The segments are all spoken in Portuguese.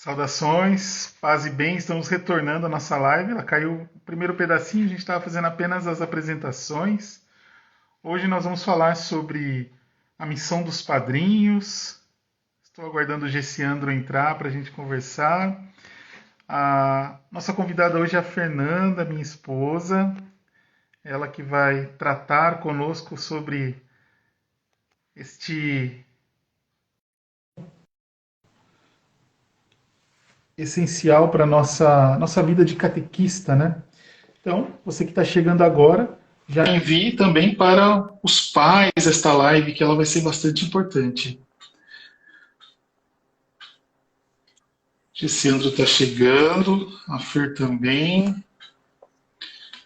Saudações, paz e bem, estamos retornando à nossa live. Ela caiu o primeiro pedacinho, a gente estava fazendo apenas as apresentações. Hoje nós vamos falar sobre a missão dos padrinhos. Estou aguardando o Gessiandro entrar para a gente conversar. A nossa convidada hoje é a Fernanda, minha esposa. Ela que vai tratar conosco sobre este essencial para a nossa vida de catequista, né? Então, você que está chegando agora, já envie também para os pais esta live, que ela vai ser bastante importante. Gessandro está chegando, a Fer também.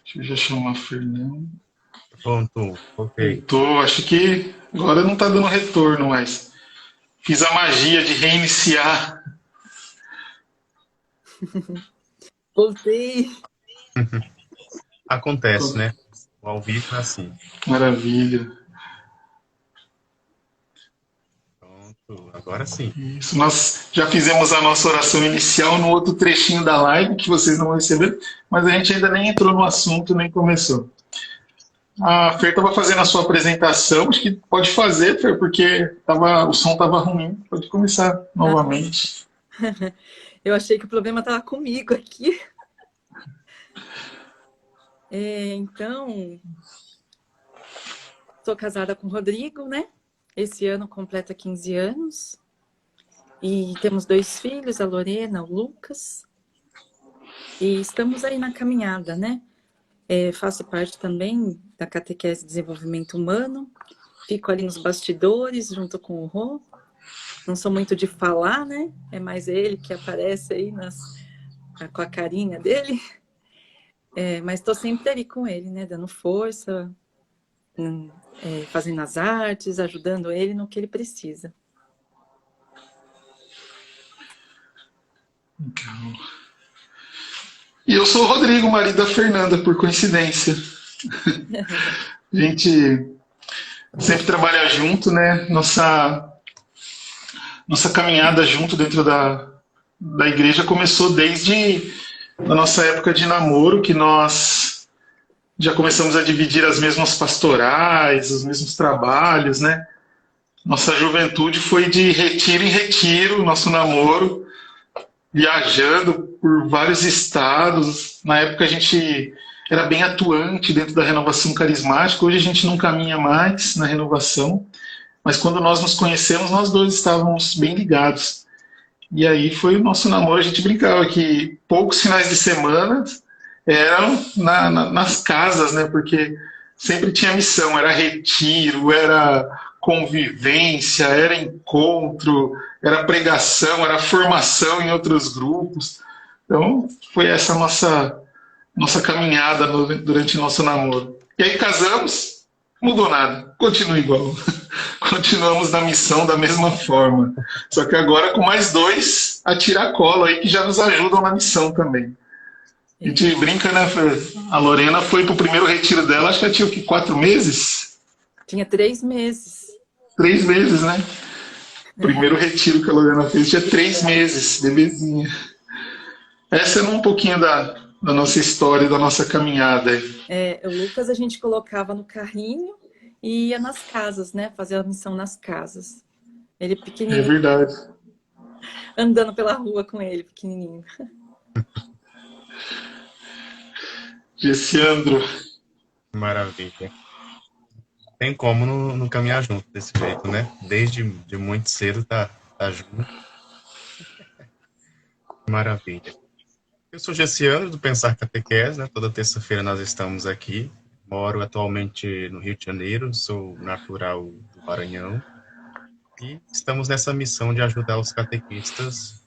Deixa eu já chamar a Fernanda. Pronto, ok. Voltou, acho que agora não está dando retorno, mas fiz a magia de reiniciar. Voltei. Acontece, né? O ao vivo é assim. Maravilha. Pronto, agora sim. Isso, nós já fizemos a nossa oração inicial no outro trechinho da live, que vocês não vão receber, mas a gente ainda nem entrou no assunto, nem começou. A Fer estava fazendo a sua apresentação, acho que pode fazer, Fer, porque o som estava ruim. Pode começar novamente. Eu achei que o problema estava comigo aqui. Então, sou casada com o Rodrigo, né? Esse ano completa 15 anos. E temos 2 filhos, a Lorena, o Lucas. E estamos aí na caminhada, né? Faço parte também da Catequese de Desenvolvimento Humano. Fico ali nos bastidores, junto com o Rô. Não sou muito de falar, né? É mais ele que aparece aí com a carinha dele. Mas estou sempre ali com ele, né? Dando força, fazendo as artes, ajudando ele no que ele precisa. Legal. E eu sou o Rodrigo, marido da Fernanda, por coincidência. A gente sempre trabalha junto, né? Nossa caminhada junto dentro da igreja começou desde a nossa época de namoro, que nós já começamos a dividir as mesmas pastorais, os mesmos trabalhos, né? Nossa juventude foi de retiro em retiro, nosso namoro, viajando por vários estados. Na época a gente era bem atuante dentro da renovação carismática, hoje a gente não caminha mais na renovação, mas quando nós nos conhecemos, nós dois estávamos bem ligados. E aí foi o nosso namoro, a gente brincava que poucos finais de semana eram nas casas, né? Porque sempre tinha missão, era retiro, era convivência, era encontro, era pregação, era formação em outros grupos. Então foi essa nossa caminhada durante nosso namoro. E aí casamos, mudou nada, continua igual. Continuamos na missão da mesma forma. Só que agora com mais 2 a tiracolo aí que já nos ajudam na missão também. A gente brinca, né, Fer? A Lorena foi pro primeiro retiro dela, acho que ela tinha o quê? 4 meses? Tinha 3 meses. 3 meses, né? O primeiro retiro que a Lorena fez tinha 3 meses, bebezinha. Essa é um pouquinho da nossa história, da nossa caminhada. O Lucas a gente colocava no carrinho e ia nas casas, né? Fazer a missão nas casas. Ele pequenininho. É verdade. Andando pela rua com ele, pequenininho. Gessiandro. Maravilha. Tem como não caminhar junto desse jeito, né? Desde de muito cedo tá junto. Maravilha. Eu sou Gessiandro, do Pensar Catequese, né? Toda terça-feira nós estamos aqui. Moro atualmente no Rio de Janeiro, sou natural do Maranhão. E estamos nessa missão de ajudar os catequistas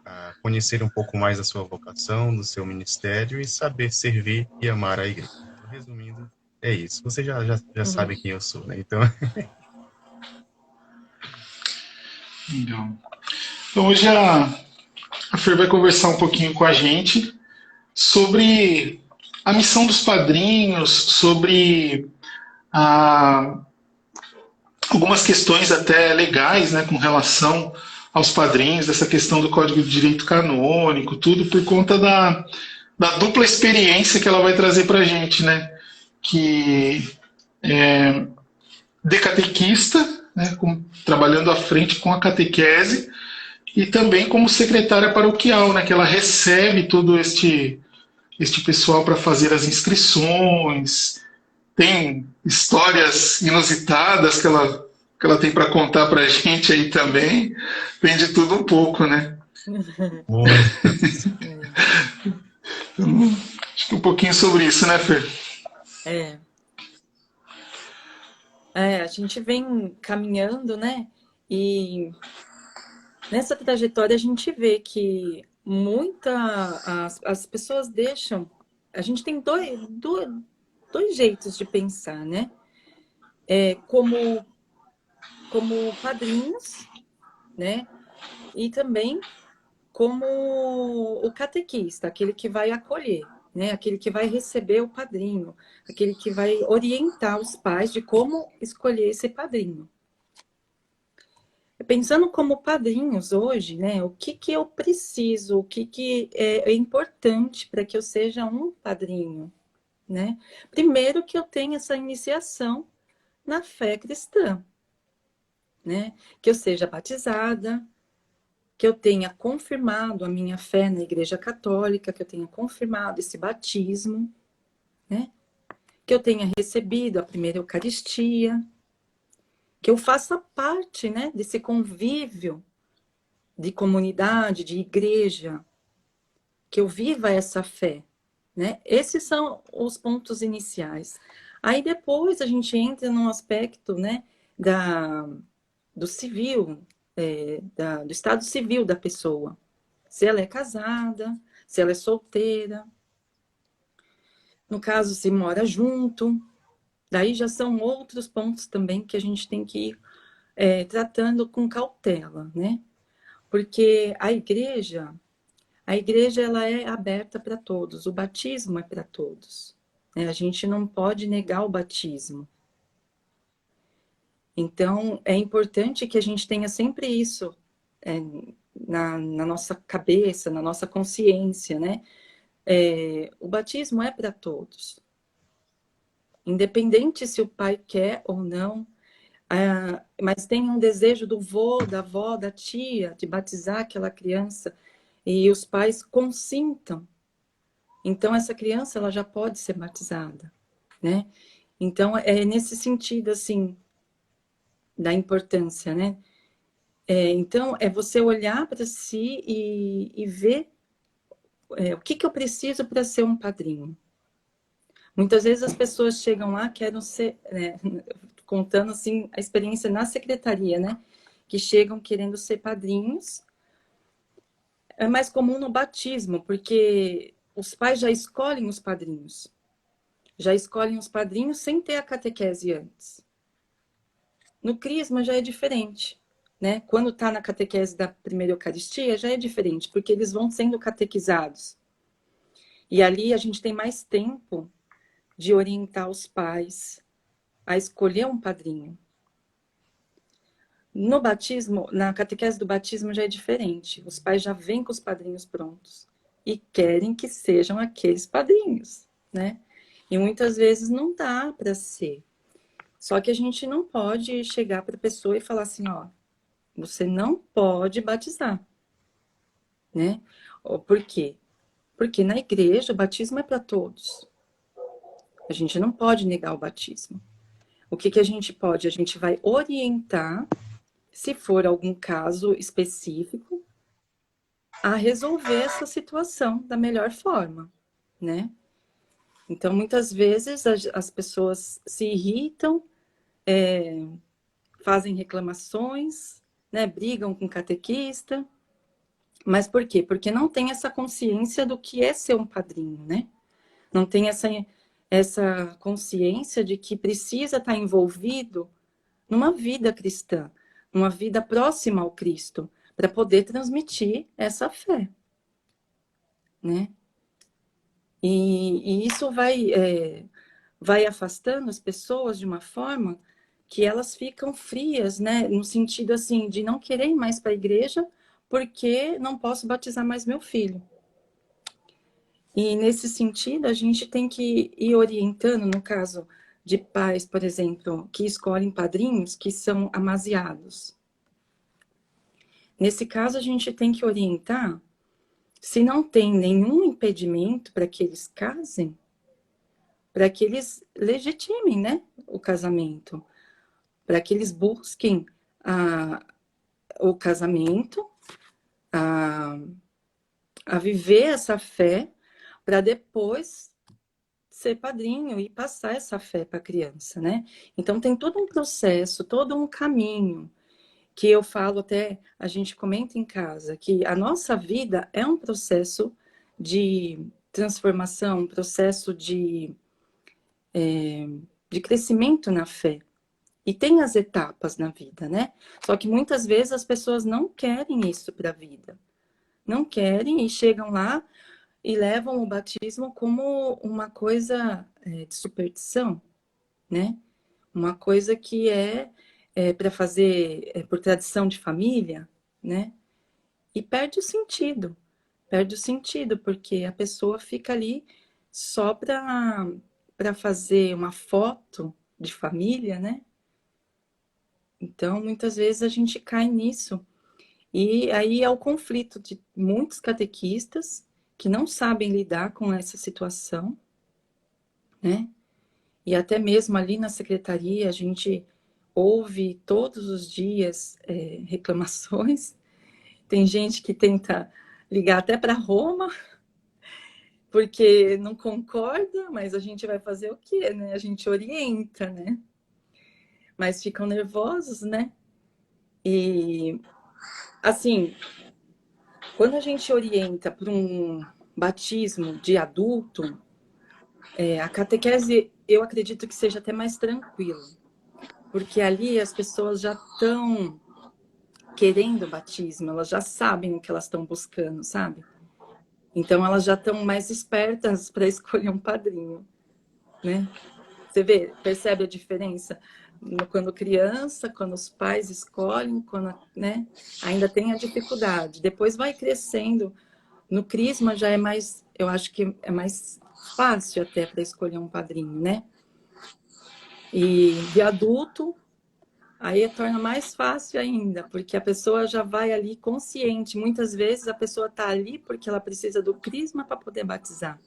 a conhecer um pouco mais da sua vocação, do seu ministério e saber servir e amar a igreja. Resumindo, é isso. Você já sabe quem eu sou, né? Então... Então hoje a Fer vai conversar um pouquinho com a gente sobre a missão dos padrinhos, sobre algumas questões até legais, né, com relação aos padrinhos, dessa questão do Código de Direito Canônico, tudo por conta da dupla experiência que ela vai trazer para a gente, né? Que é de catequista, né? Trabalhando à frente com a catequese, e também como secretária paroquial, né? Que ela recebe todo este pessoal para fazer as inscrições, tem histórias inusitadas que ela tem para contar para a gente aí também, tem de tudo um pouco, né? Muitas. Então, acho que um pouquinho sobre isso, né, Fer? A gente vem caminhando, né? E nessa trajetória a gente vê que as pessoas deixam. A gente tem dois jeitos de pensar, né? Como padrinhos, né? E também como o catequista, aquele que vai acolher, né? Aquele que vai receber o padrinho, aquele que vai orientar os pais de como escolher esse padrinho. Pensando como padrinhos hoje, né? O que eu preciso, o que é importante para que eu seja um padrinho, né? Primeiro que eu tenha essa iniciação na fé cristã, né? Que eu seja batizada, que eu tenha confirmado a minha fé na Igreja Católica, que eu tenha confirmado esse batismo, né? Que eu tenha recebido a primeira Eucaristia, que eu faça parte, né, desse convívio de comunidade, de igreja, que eu viva essa fé, né? Esses são os pontos iniciais. Aí depois a gente entra num aspecto, né, do civil, do estado civil da pessoa. Se ela é casada, se ela é solteira. No caso, se mora junto. Daí já são outros pontos também que a gente tem que ir tratando com cautela, né? Porque a igreja ela é aberta para todos, o batismo é para todos, né? A gente não pode negar o batismo. Então, é importante que a gente tenha sempre isso na nossa cabeça, na nossa consciência, né? O batismo é para todos. Independente se o pai quer ou não, mas tem um desejo do vô, da avó, da tia, de batizar aquela criança, e os pais consintam. Então, essa criança ela já pode ser batizada, né? Então, é nesse sentido, assim, da importância, né? Então, é você olhar para si e ver o que eu preciso para ser um padrinho. Muitas vezes as pessoas chegam lá, querem ser, contando assim a experiência na secretaria, né? Que chegam querendo ser padrinhos. É mais comum no batismo, porque os pais já escolhem os padrinhos. Já escolhem os padrinhos sem ter a catequese antes. No crisma já é diferente, né? Quando está na catequese da primeira Eucaristia, já é diferente, porque eles vão sendo catequizados. E ali a gente tem mais tempo de orientar os pais a escolher um padrinho. No batismo, na catequese do batismo já é diferente. Os pais já vêm com os padrinhos prontos e querem que sejam aqueles padrinhos, né? E muitas vezes não dá para ser. Só que a gente não pode chegar para a pessoa e falar assim, ó, você não pode batizar, né? Por quê? Porque na igreja o batismo é para todos. A gente não pode negar o batismo. O que a gente pode? A gente vai orientar, se for algum caso específico, a resolver essa situação da melhor forma, né? Então, muitas vezes as pessoas se irritam, fazem reclamações, né? Brigam com o catequista. Mas por quê? Porque não tem essa consciência do que é ser um padrinho, né? Não tem essa consciência de que precisa estar envolvido numa vida cristã, numa vida próxima ao Cristo, para poder transmitir essa fé, né? E isso vai afastando as pessoas de uma forma que elas ficam frias, né? No sentido assim de não querer ir mais para a igreja porque não posso batizar mais meu filho. E nesse sentido, a gente tem que ir orientando, no caso de pais, por exemplo, que escolhem padrinhos que são amaziados. Nesse caso, a gente tem que orientar se não tem nenhum impedimento para que eles casem, para que eles legitimem, né, o casamento, para que eles busquem o casamento, a viver essa fé, para depois ser padrinho e passar essa fé para a criança, né? Então tem todo um processo, todo um caminho, que eu falo até, a gente comenta em casa, que a nossa vida é um processo de transformação, um processo de crescimento na fé. E tem as etapas na vida, né? Só que muitas vezes as pessoas não querem isso para a vida. Não querem e chegam lá e levam o batismo como uma coisa de superstição, né? Uma coisa que para fazer por tradição de família, né? E perde o sentido, porque a pessoa fica ali só para fazer uma foto de família, né? Então, muitas vezes a gente cai nisso. E aí é o conflito de muitos catequistas que não sabem lidar com essa situação, né? E até mesmo ali na secretaria a gente ouve todos os dias reclamações. Tem gente que tenta ligar até para Roma, porque não concorda, mas a gente vai fazer o quê, né? A gente orienta, né? Mas ficam nervosos, né? E, assim, quando a gente orienta para um batismo de adulto, a catequese, eu acredito que seja até mais tranquilo, porque ali as pessoas já estão querendo o batismo, elas já sabem o que elas estão buscando, sabe? Então elas já estão mais espertas para escolher um padrinho, né? Você vê, percebe a diferença? Quando criança, quando os pais escolhem, quando, né, ainda tem a dificuldade. Depois vai crescendo. No crisma já é mais, eu acho que é mais fácil até para escolher um padrinho, né? E de adulto, aí torna mais fácil ainda, porque a pessoa já vai ali consciente. Muitas vezes a pessoa está ali porque ela precisa do crisma para poder batizar.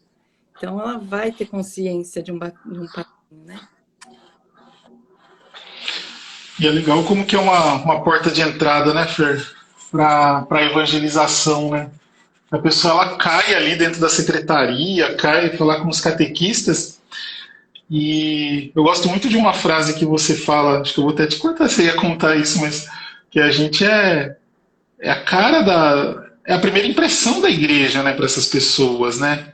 Então ela vai ter consciência de um padrinho, né? E é legal como que é uma porta de entrada, né, Fer? Para a evangelização, né? A pessoa ela cai ali dentro da secretaria, cai falar com os catequistas. E eu gosto muito de uma frase que você fala, acho que eu vou até te cortar, você ia contar isso, mas que a gente é a cara é a primeira impressão da igreja, né, para essas pessoas, né?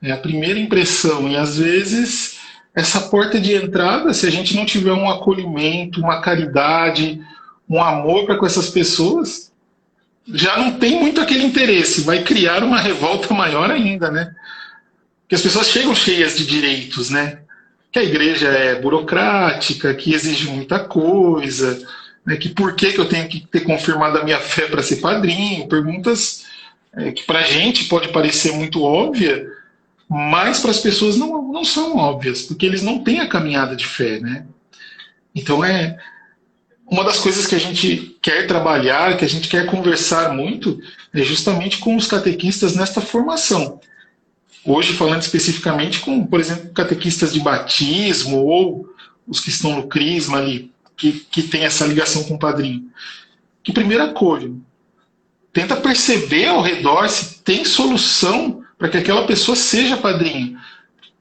É a primeira impressão. E às vezes essa porta de entrada, se a gente não tiver um acolhimento, uma caridade, um amor para com essas pessoas, já não tem muito aquele interesse, vai criar uma revolta maior ainda, né? Porque as pessoas chegam cheias de direitos, né? Que a igreja é burocrática, que exige muita coisa, né? Que por que eu tenho que ter confirmado a minha fé para ser padrinho? Perguntas que para a gente pode parecer muito óbvia, mas para as pessoas não são óbvias, porque eles não têm a caminhada de fé, né? Então uma das coisas que a gente quer trabalhar, que a gente quer conversar muito, é justamente com os catequistas nesta formação. Hoje, falando especificamente com, por exemplo, catequistas de batismo ou os que estão no crisma ali, que tem essa ligação com o padrinho. Que primeiro acolho. Tenta perceber ao redor se tem solução para que aquela pessoa seja padrinho.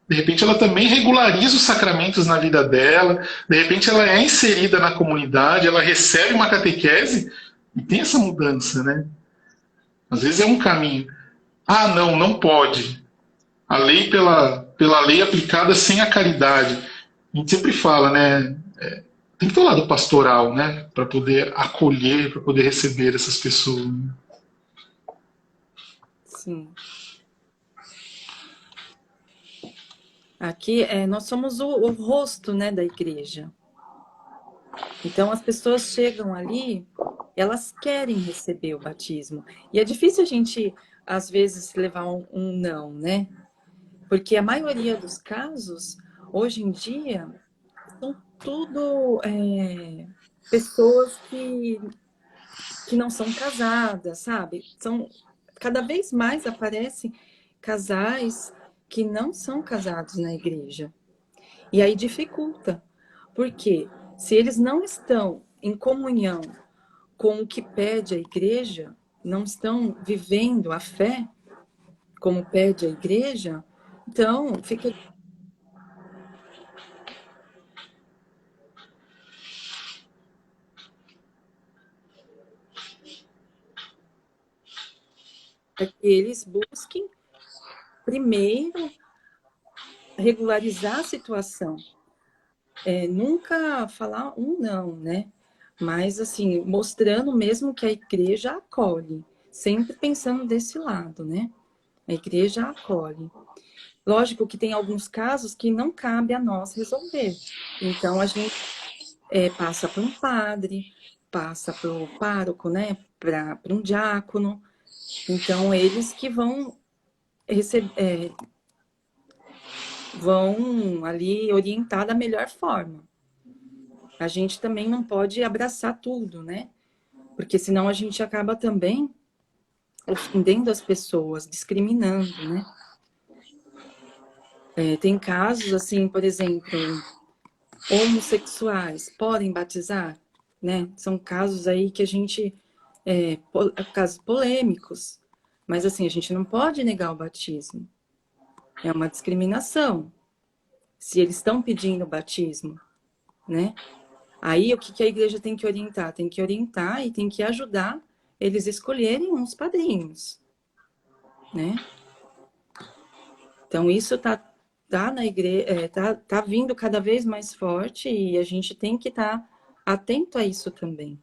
De repente ela também regulariza os sacramentos na vida dela, de repente ela é inserida na comunidade, ela recebe uma catequese e tem essa mudança, né? Às vezes é um caminho. Ah, não pode. A lei pela lei aplicada sem a caridade. A gente sempre fala, né? Tem que ter o lado pastoral, né? Para poder acolher, para poder receber essas pessoas. Sim. Aqui nós somos o rosto, né, da igreja. Então, as pessoas chegam ali, elas querem receber o batismo. E é difícil a gente, às vezes, levar um não, né? Porque a maioria dos casos, hoje em dia, são tudo pessoas que não são casadas, sabe? Cada vez mais aparecem casais que não são casados na igreja. E aí dificulta. Porque se eles não estão em comunhão com o que pede a igreja, não estão vivendo a fé como pede a igreja, então fica que eles busquem primeiro regularizar a situação. Nunca falar um não, né? Mas assim, mostrando mesmo que a igreja acolhe, sempre pensando desse lado, né? A igreja acolhe. Lógico que tem alguns casos que não cabe a nós resolver. Então, a gente passa para um padre, passa para o pároco, né? Para um diácono. Então, eles que vão ali orientar da melhor forma. A gente também não pode abraçar tudo, né? Porque senão a gente acaba também ofendendo as pessoas, discriminando, né? Tem casos, assim, por exemplo, homossexuais podem batizar, né? São casos aí que a gente, casos polêmicos, mas assim, a gente não pode negar o batismo. É uma discriminação. Se eles estão pedindo o batismo, né? Aí o que a igreja tem que orientar? Tem que orientar e tem que ajudar eles escolherem uns padrinhos, né? Então isso tá na igreja, tá vindo cada vez mais forte e a gente tem que estar atento a isso também,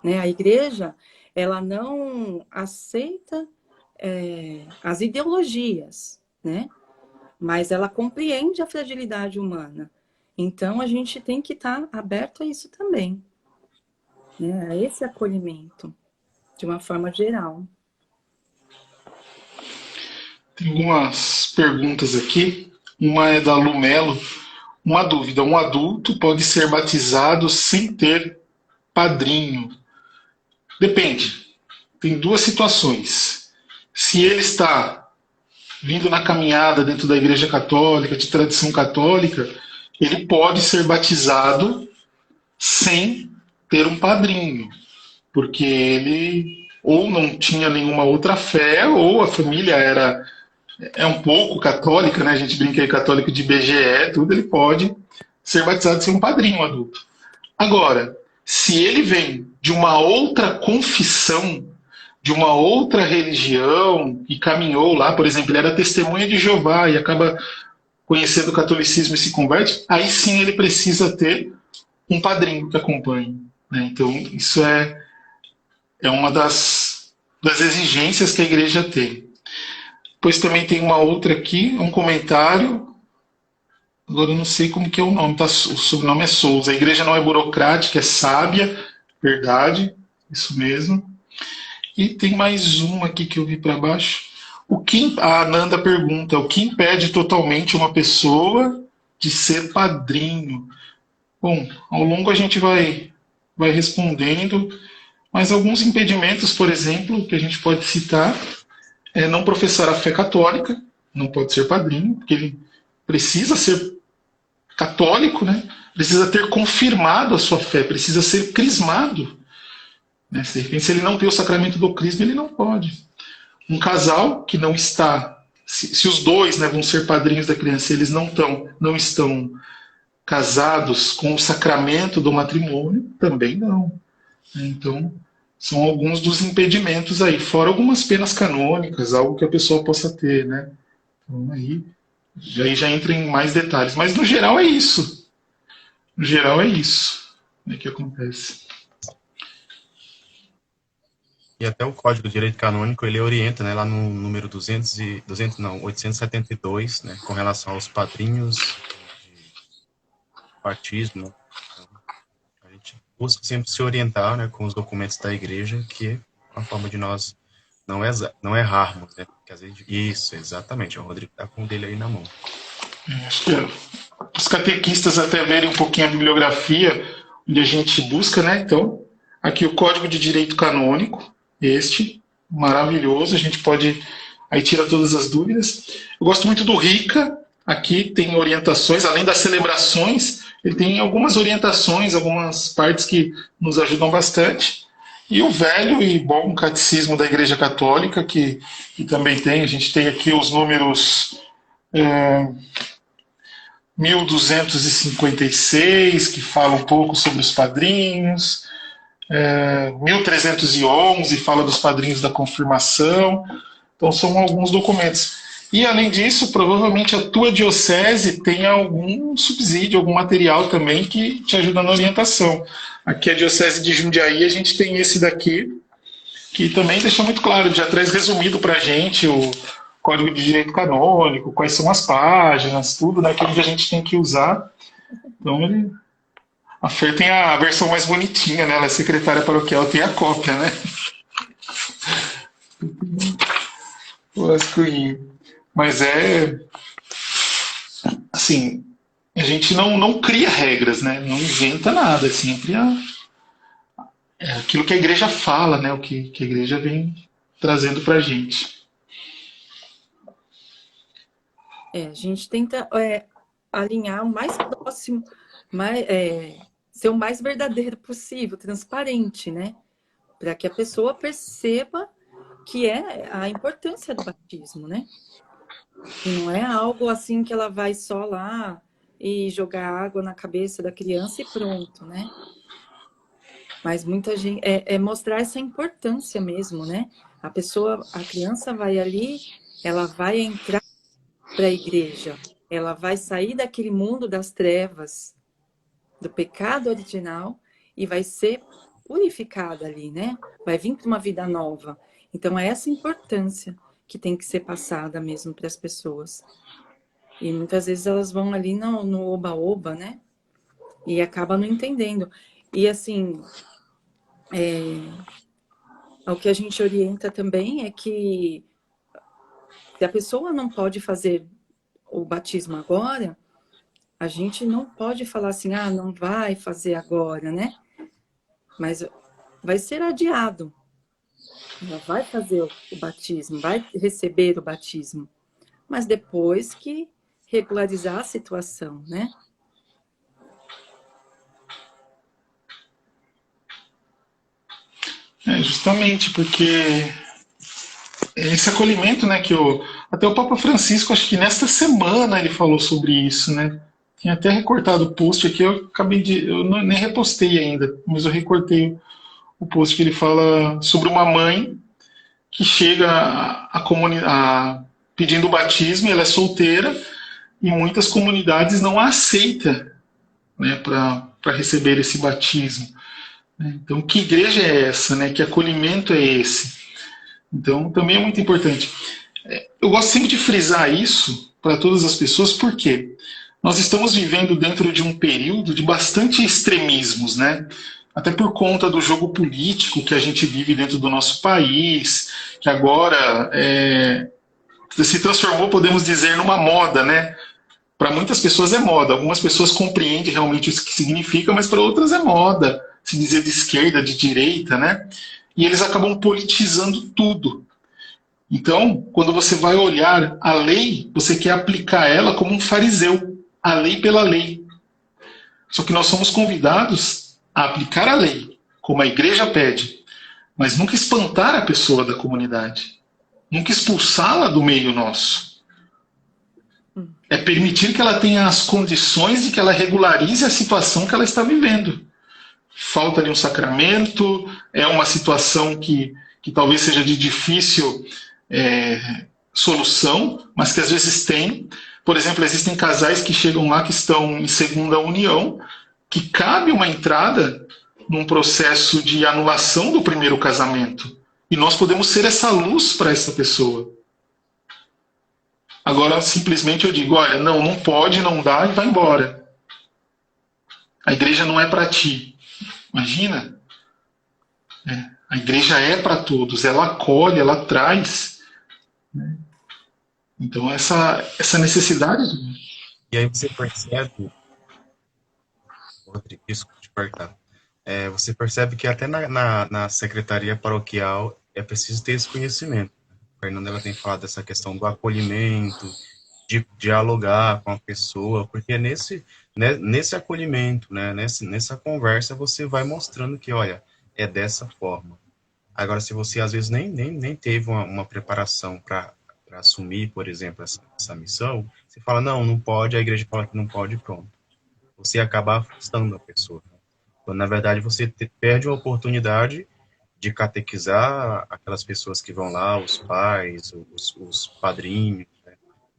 né? A igreja, ela não aceita as ideologias, né? Mas ela compreende a fragilidade humana. Então a gente tem que estar aberto a isso também, né? A esse acolhimento, de uma forma geral. Tem algumas perguntas aqui. Uma é da Lumelo. Uma dúvida: um adulto pode ser batizado sem ter padrinho? Depende. Tem duas situações. Se ele está vindo na caminhada dentro da Igreja Católica, de tradição católica, ele pode ser batizado sem ter um padrinho, porque ele ou não tinha nenhuma outra fé, ou a família é um pouco católica, né? A gente brinca aí católico de BGE, tudo, ele pode ser batizado sem um padrinho adulto. Agora, se ele vem de uma outra confissão, de uma outra religião e caminhou lá, por exemplo, ele era testemunha de Jeová e acaba conhecendo o catolicismo e se converte, aí sim ele precisa ter um padrinho que acompanhe, né? Então, isso é uma das exigências que a igreja tem. Depois também tem uma outra aqui, um comentário. Agora eu não sei como que é o nome, tá? O sobrenome é Souza. A igreja não é burocrática, é sábia, verdade, isso mesmo. E tem mais uma aqui que eu vi para baixo. A Ananda pergunta: o que impede totalmente uma pessoa de ser padrinho? Bom, ao longo a gente vai respondendo, mas alguns impedimentos, por exemplo, que a gente pode citar é não professar a fé católica, não pode ser padrinho, porque ele precisa ser católico, né? Precisa ter confirmado a sua fé, precisa ser crismado. Né? De repente, se ele não tem o sacramento do crisma, ele não pode. Um casal que não está, se os dois, né, vão ser padrinhos da criança, eles não estão casados com o sacramento do matrimônio, também não. Então, são alguns dos impedimentos aí, fora algumas penas canônicas, algo que a pessoa possa ter, né? Então, aí já entra em mais detalhes. Mas, no geral, é isso. No geral, é isso, né, que acontece. E até o Código de Direito Canônico, ele orienta, né, lá no número 872, né, com relação aos padrinhos de batismo, né? Então, a busco sempre se orientar, né, com os documentos da igreja, que é uma forma de nós não errarmos, né? Porque às vezes, isso, exatamente, o Rodrigo está com o dele aí na mão. Acho que os catequistas até verem um pouquinho a bibliografia, onde a gente busca, né? Então, aqui o Código de Direito Canônico, este, maravilhoso, a gente pode, aí tira todas as dúvidas. Eu gosto muito do RICA, aqui tem orientações, além das celebrações, ele tem algumas orientações, algumas partes que nos ajudam bastante. E o velho e bom catecismo da Igreja Católica, que também tem, a gente tem aqui os números 1256, que fala um pouco sobre os padrinhos, 1311 fala dos padrinhos da confirmação. Então são alguns documentos. E além disso, provavelmente a tua diocese tem algum subsídio, algum material também que te ajuda na orientação. Aqui a diocese de Jundiaí, a gente tem esse daqui, que também deixa muito claro, já traz resumido para a gente o Código de Direito Canônico, quais são as páginas, tudo, né, que a gente tem que usar. Então, a Fer tem a versão mais bonitinha, né, ela é secretária paroquial, tem a cópia, né? Mas assim, a gente não cria regras, né, não inventa nada, é sempre aquilo que a igreja fala, né, o que a igreja vem trazendo para a gente. A gente tenta alinhar o mais próximo, ser o mais verdadeiro possível, transparente, né? Para que a pessoa perceba que é a importância do batismo, né? E não é algo assim que ela vai só lá e jogar água na cabeça da criança e pronto, né? Mas muita gente mostrar essa importância mesmo, né? A criança vai ali, ela vai entrar para a igreja, ela vai sair daquele mundo das trevas, do pecado original, e vai ser purificada ali, né? Vai vir para uma vida nova. Então, é essa importância que tem que ser passada mesmo para as pessoas. E muitas vezes elas vão ali no oba-oba, né? E acabam não entendendo. E assim, o que a gente orienta também é que se a pessoa não pode fazer o batismo agora, a gente não pode falar assim, não vai fazer agora, né? Mas vai ser adiado. Ela vai fazer o batismo, vai receber o batismo. Mas depois que regularizar a situação, né? Justamente porque esse acolhimento, né, até o Papa Francisco, acho que nesta semana ele falou sobre isso, né? Tinha até recortado o post aqui, eu nem repostei ainda, mas eu recortei o post que ele fala sobre uma mãe que chega pedindo o batismo, ela é solteira, e muitas comunidades não a aceitam, né, para receber esse batismo. Então, que igreja é essa, né? Que acolhimento é esse? Então, também é muito importante. Eu gosto sempre de frisar isso para todas as pessoas, porque nós estamos vivendo dentro de um período de bastante extremismos, né? Até por conta do jogo político que a gente vive dentro do nosso país, que agora se transformou, podemos dizer, numa moda, né? Para muitas pessoas é moda, algumas pessoas compreendem realmente o que significa, mas para outras é moda, se dizer de esquerda, de direita, né? E eles acabam politizando tudo. Então, quando você vai olhar a lei, você quer aplicar ela como um fariseu, a lei pela lei. Só que nós somos convidados a aplicar a lei, como a igreja pede, mas nunca espantar a pessoa da comunidade, nunca expulsá-la do meio nosso. É permitir que ela tenha as condições de que ela regularize a situação que ela está vivendo. Falta de um sacramento, é uma situação que talvez seja de difícil solução, mas que às vezes tem. Por exemplo, existem casais que chegam lá que estão em segunda união, que cabe uma entrada num processo de anulação do primeiro casamento. E nós podemos ser essa luz para essa pessoa. Agora, simplesmente eu digo, olha, não pode, não dá e vai embora. A igreja não é para ti. Imagina, a igreja é para todos, ela acolhe, ela traz. Né? Então, essa necessidade. E aí você percebe, Rodrigo, desculpa te cortar, você percebe que até na secretaria paroquial é preciso ter esse conhecimento. A Fernanda ela tem falado dessa questão do acolhimento, de dialogar com a pessoa, porque nesse acolhimento, né, nessa conversa, você vai mostrando que, olha, é dessa forma. Agora, se você às vezes nem teve uma preparação para assumir, por exemplo, essa missão, você fala, não pode, a igreja fala que não pode, pronto. Você acaba afastando a pessoa. Né? Então, na verdade, você perde a oportunidade de catequizar aquelas pessoas que vão lá, os pais, os padrinhos, né?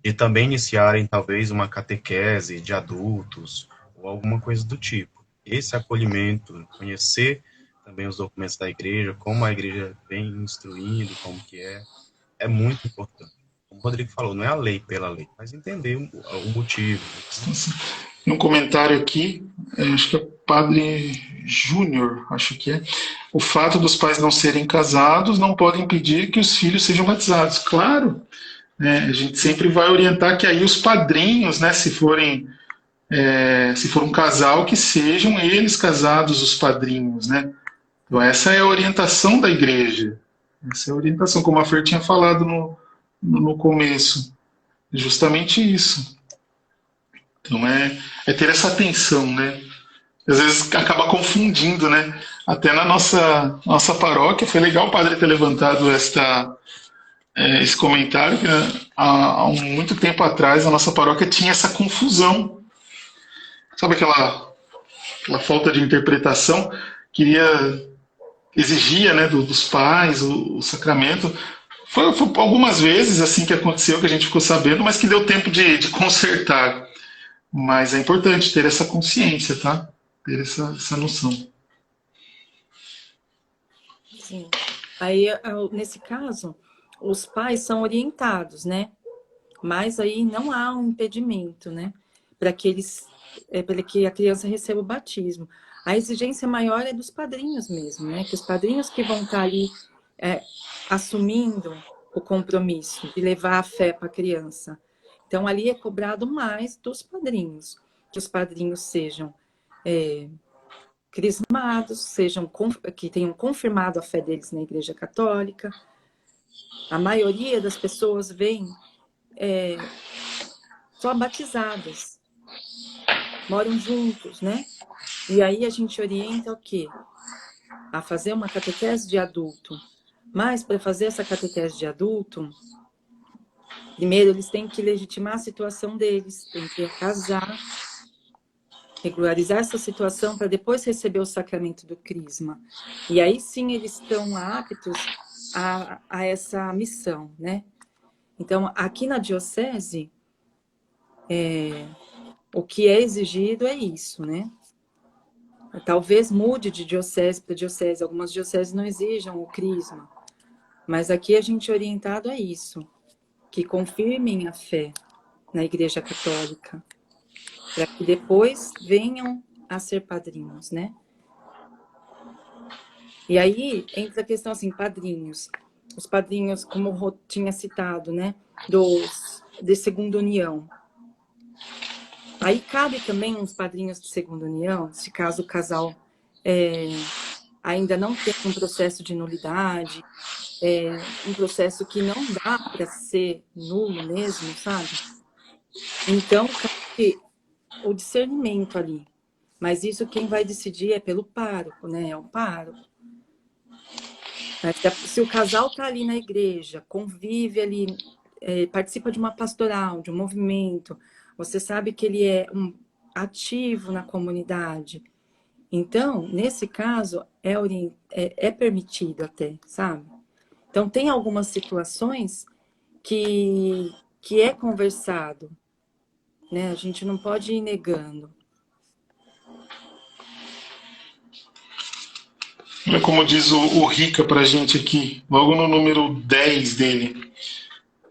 De também iniciarem, talvez, uma catequese de adultos, ou alguma coisa do tipo. Esse acolhimento, conhecer também os documentos da igreja, como a igreja vem instruindo, como que é muito importante. Como o Rodrigo falou, não é a lei pela lei, mas entender o motivo. No comentário aqui, acho que é o Padre Júnior, acho que é. O fato dos pais não serem casados não pode impedir que os filhos sejam batizados. Claro, né, a gente sempre vai orientar que aí os padrinhos, né, se for um casal, que sejam eles casados os padrinhos, né? Então essa é a orientação da igreja. Essa é a orientação, como a Fer tinha falado no começo. Justamente isso. Então é ter essa atenção, né? Às vezes acaba confundindo, né? Até na nossa paróquia, foi legal o padre ter levantado esse comentário, que há muito tempo atrás a nossa paróquia tinha essa confusão. Sabe aquela falta de interpretação? Exigia, né, dos pais o sacramento. Foi algumas vezes assim que aconteceu, que a gente ficou sabendo, mas que deu tempo de consertar. Mas é importante ter essa consciência, tá? Ter essa noção. Sim. Aí, nesse caso, os pais são orientados, né? Mas aí não há um impedimento, né? Para que a criança receba o batismo. A exigência maior é dos padrinhos mesmo, né? Que os padrinhos que vão estar ali assumindo o compromisso de levar a fé para a criança. Então, ali é cobrado mais dos padrinhos, que os padrinhos sejam crismados, que tenham confirmado a fé deles na Igreja Católica. A maioria das pessoas vem só batizadas, moram juntos, né? E aí a gente orienta o quê? A fazer uma catequese de adulto. Mas para fazer essa catequese de adulto, primeiro eles têm que legitimar a situação deles, têm que casar, regularizar essa situação para depois receber o sacramento do crisma. E aí sim eles estão aptos a essa missão, né? Então, aqui na diocese, o que é exigido é isso, né? Talvez mude de diocese para diocese. Algumas dioceses não exijam o crisma. Mas aqui a gente é orientado a isso. Que confirmem a fé na Igreja Católica. Para que depois venham a ser padrinhos, né? E aí entra a questão assim, padrinhos. Os padrinhos, como o Rô tinha citado, né? De segunda união. Aí cabe também uns padrinhos de segunda união, se caso o casal ainda não tem um processo de nulidade, um processo que não dá para ser nulo mesmo, sabe? Então, cabe o discernimento ali. Mas isso quem vai decidir é pelo pároco, né? É o pároco. Se o casal está ali na igreja, convive ali, participa de uma pastoral, de um movimento, você sabe que ele é ativo na comunidade. Então, nesse caso, é permitido até, sabe? Então, tem algumas situações que é conversado, né? A gente não pode ir negando. Olha como diz o Rica pra gente aqui, logo no número 10 dele.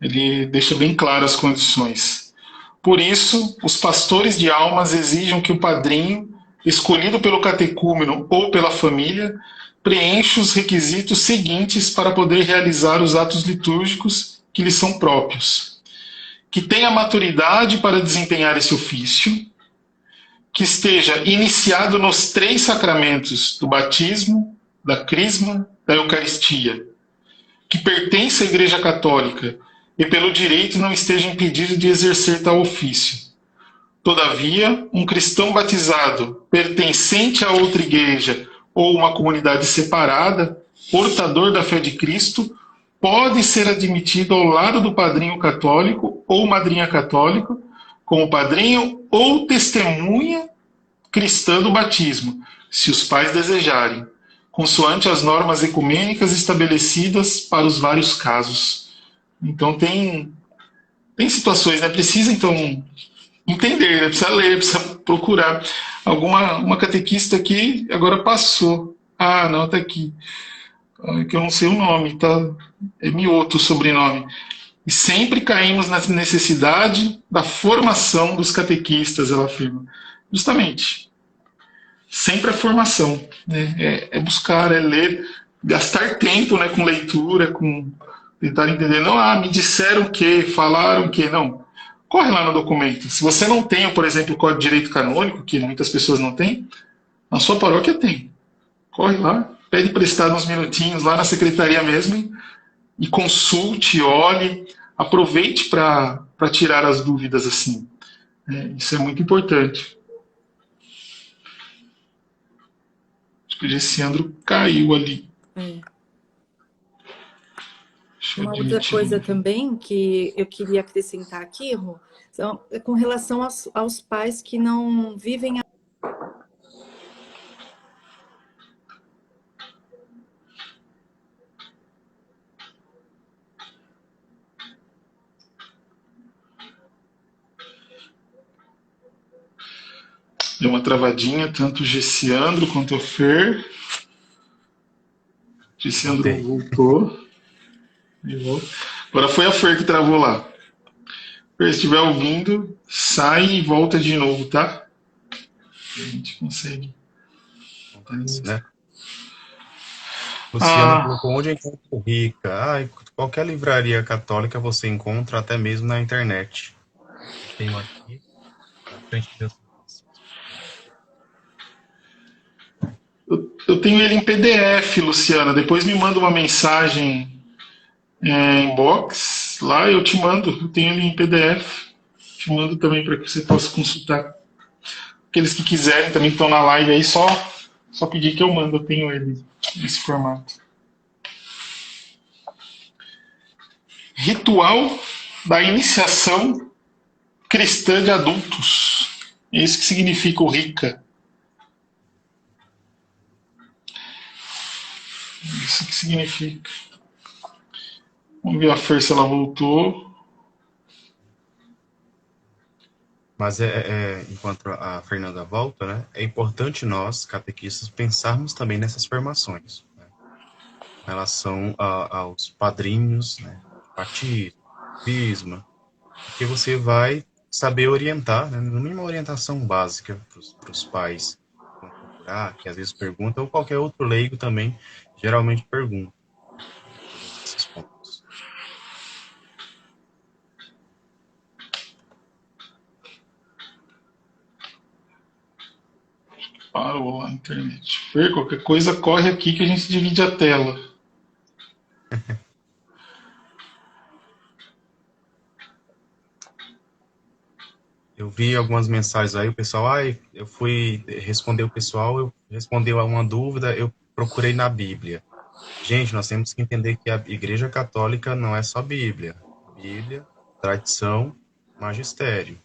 Ele deixa bem claras as condições. Por isso, os pastores de almas exigem que o padrinho escolhido pelo catecúmeno ou pela família, preenche os requisitos seguintes para poder realizar os atos litúrgicos que lhe são próprios. Que tenha maturidade para desempenhar esse ofício, que esteja iniciado nos 3 sacramentos do batismo, da crisma, da Eucaristia, que pertence à Igreja Católica e pelo direito não esteja impedido de exercer tal ofício. Todavia, um cristão batizado, pertencente a outra igreja ou uma comunidade separada, portador da fé de Cristo, pode ser admitido ao lado do padrinho católico ou madrinha católica, como padrinho ou testemunha cristã do batismo, se os pais desejarem, consoante as normas ecumênicas estabelecidas para os vários casos. Então tem situações, né? Precisa então entender, né? Precisa ler, precisa procurar. Uma catequista aqui agora passou. Ah, não, tá aqui. Que eu não sei o nome, tá? É Mioto o sobrenome. E sempre caímos na necessidade da formação dos catequistas, ela afirma. Justamente. Sempre a formação. Né? É buscar, é ler, gastar tempo, né, com leitura, com tentar entender. Não, me disseram que, falaram que. Não. Corre lá no documento. Se você não tem, por exemplo, o Código de Direito Canônico, que muitas pessoas não têm, na sua paróquia tem. Corre lá, pede emprestado uns minutinhos lá na secretaria mesmo e consulte, olhe, aproveite para tirar as dúvidas assim. Isso é muito importante. Acho que o Gessiandro caiu ali. Uma outra coisa também que eu queria acrescentar aqui, Rô, é com relação aos pais que não vivem a... Deu uma travadinha, tanto o Gessiandro quanto o Fer. O Gessiandro voltou. Agora foi a Fer que travou lá. Fer, se estiver ouvindo, sai e volta de novo, tá? A gente consegue. Né? Luciano colocou onde encontra rica. Qualquer livraria católica você encontra, até mesmo na internet. Tenho aqui na frente de Deus. Eu tenho ele em PDF, Luciana. Depois me manda uma mensagem inbox. Lá eu te mando. Eu tenho ele em PDF. Te mando também para que você possa consultar. Aqueles que quiserem também estão na live aí, só pedir que eu mando. Eu tenho ele nesse formato. Ritual da iniciação cristã de adultos. É isso que significa o RICA. Isso que significa. Vamos ver a Fer se ela voltou. Mas enquanto a Fernanda volta, né, é importante nós, catequistas, pensarmos também nessas formações, né, em relação aos padrinhos, né, batismo, crisma, porque você vai saber orientar, né, no mínimo orientação básica para os pais que vão procurar, que às vezes perguntam, ou qualquer outro leigo também, geralmente pergunta esses pontos. Parou a internet. Fer, qualquer coisa corre aqui que a gente divide a tela. Eu vi algumas mensagens aí, o pessoal, eu fui responder o pessoal, eu respondi a uma dúvida, eu procurei na Bíblia. Gente, nós temos que entender que a Igreja Católica não é só Bíblia. Bíblia, tradição, magistério.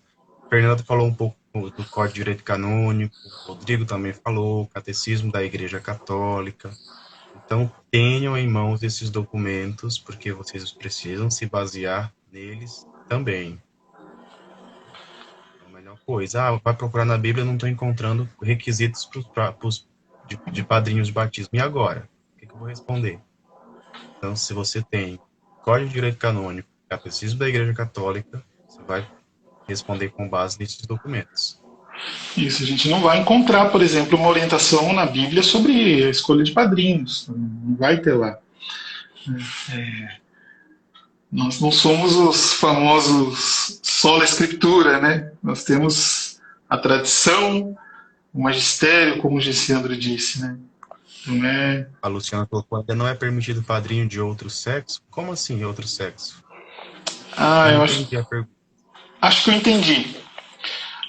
O Fernando falou um pouco do Código de Direito Canônico, o Rodrigo também falou, Catecismo da Igreja Católica. Então, tenham em mãos esses documentos, porque vocês precisam se basear neles também. É a melhor coisa. Vai procurar na Bíblia, eu não estou encontrando requisitos de padrinhos de batismo. E agora? O que eu vou responder? Então, se você tem Código de Direito Canônico, Catecismo da Igreja Católica, você vai responder com base nesses documentos. Isso, a gente não vai encontrar, por exemplo, uma orientação na Bíblia sobre a escolha de padrinhos. Não vai ter lá. Nós não somos os famosos sola escritura, né? Nós temos a tradição, o magistério, como o Gessiandro disse, né? Não é... A Luciana colocou, ainda não é permitido padrinho de outro sexo? Como assim, outro sexo? Ah, Não eu entendi a pergunta. acho que eu entendi.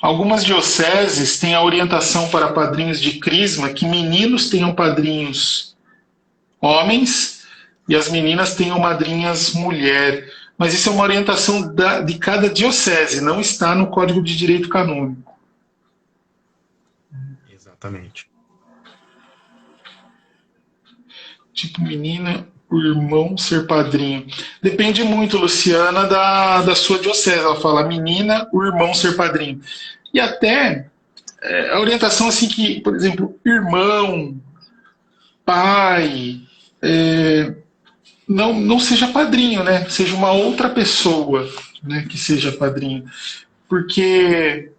Algumas dioceses têm a orientação para padrinhos de crisma que meninos tenham padrinhos homens e as meninas tenham madrinhas mulher. Mas isso é uma orientação de cada diocese, não está no Código de Direito Canônico. Exatamente. Tipo, menina, o irmão ser padrinho. Depende muito, Luciana, da sua diocese. Ela fala menina, o irmão ser padrinho. E até a orientação assim que, por exemplo, irmão, pai, não seja padrinho, né? Seja uma outra pessoa, né, que seja padrinho. Porque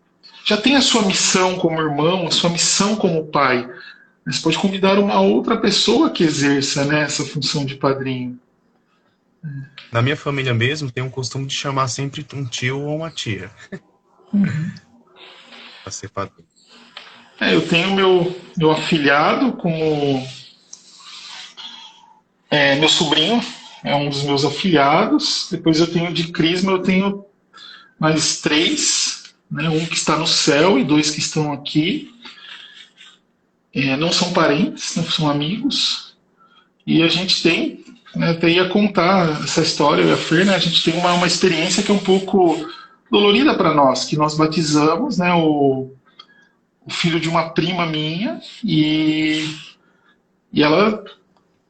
já tem a sua missão como irmão, a sua missão como pai. Mas pode convidar uma outra pessoa que exerça, né, essa função de padrinho. Na minha família mesmo, tem um costume de chamar sempre um tio ou uma tia. Para ser padrinho. Eu tenho meu afilhado como meu sobrinho, é um dos meus afilhados. Depois eu tenho de crisma, eu tenho mais 3, né, um que está no céu e 2 que estão aqui. Não são parentes, não são amigos. E a gente tem, né, até ia contar essa história, eu e a Fer, né, a gente tem uma experiência que é um pouco dolorida para nós, que nós batizamos, né, o filho de uma prima minha, e ela,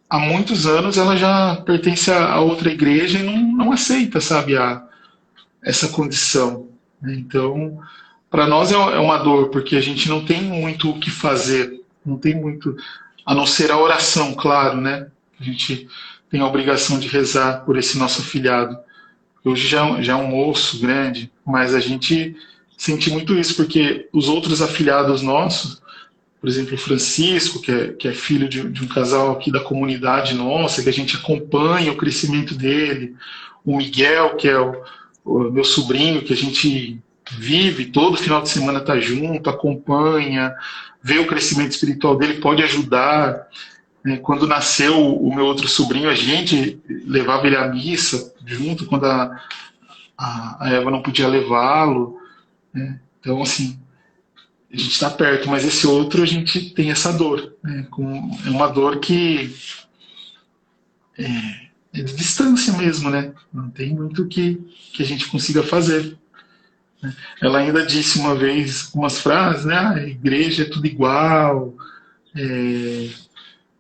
há muitos anos, ela já pertence a outra igreja e não aceita, sabe, essa condição. Então, para nós é uma dor, porque a gente não tem muito o que fazer, não tem muito, a não ser a oração, claro, né? A gente tem a obrigação de rezar por esse nosso afilhado. Hoje já é um moço grande, mas a gente sente muito isso, porque os outros afilhados nossos, por exemplo, o Francisco, que é filho de um casal aqui da comunidade nossa, que a gente acompanha o crescimento dele, o Miguel, que é o meu sobrinho, que a gente vive, todo final de semana está junto, acompanha, vê o crescimento espiritual dele, pode ajudar. Quando nasceu o meu outro sobrinho, a gente levava ele à missa junto, quando a Eva não podia levá-lo. Né? Então, assim, a gente está perto, mas esse outro a gente tem essa dor. Né? É uma dor que é de distância mesmo, né? Não tem muito que a gente consiga fazer. Ela ainda disse uma vez umas frases, né? A igreja é tudo igual,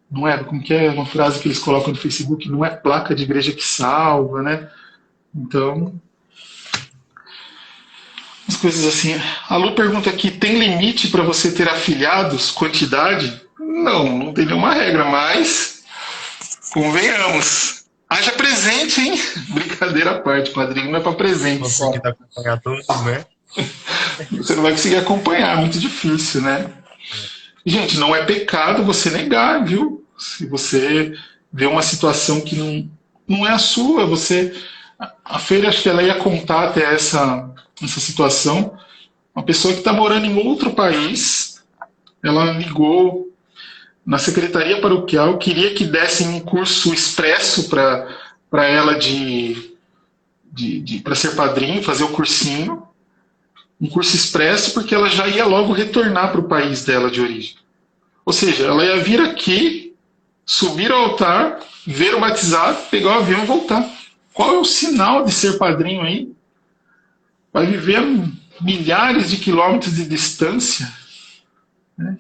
não é, como que é uma frase que eles colocam no Facebook, não é placa de igreja que salva, né? Então, as coisas assim. A Lu pergunta aqui, tem limite para você ter afiliados, quantidade? Não tem nenhuma regra, mas convenhamos. Haja presente, hein? Brincadeira à parte, padrinho não é para presente. Você que está acompanhando todos, né? Você não vai conseguir acompanhar, é muito difícil, né? Gente, não é pecado você negar, viu? Se você vê uma situação que não é a sua, a Feira, acho que ela ia contar até essa situação. Uma pessoa que está morando em outro país, ela ligou na secretaria paroquial, queria que dessem um curso expresso para ela para ser padrinho, fazer o cursinho, um curso expresso, porque ela já ia logo retornar para o país dela de origem. Ou seja, ela ia vir aqui, subir ao altar, ver o batizado, pegar o avião e voltar. Qual é o sinal de ser padrinho aí? Vai viver milhares de quilômetros de distância, né?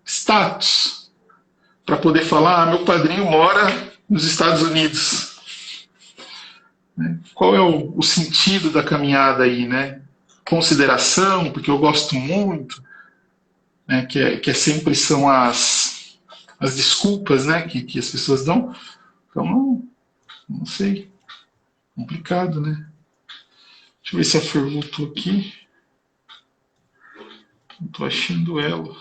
Status, para poder falar, meu padrinho mora nos Estados Unidos. Qual é o sentido da caminhada aí, né? Consideração, porque eu gosto muito, né? Que sempre são as desculpas, né? Que as pessoas dão. Então, não sei. Complicado, né? Deixa eu ver se a Fer voltou aqui. Não tô achando ela.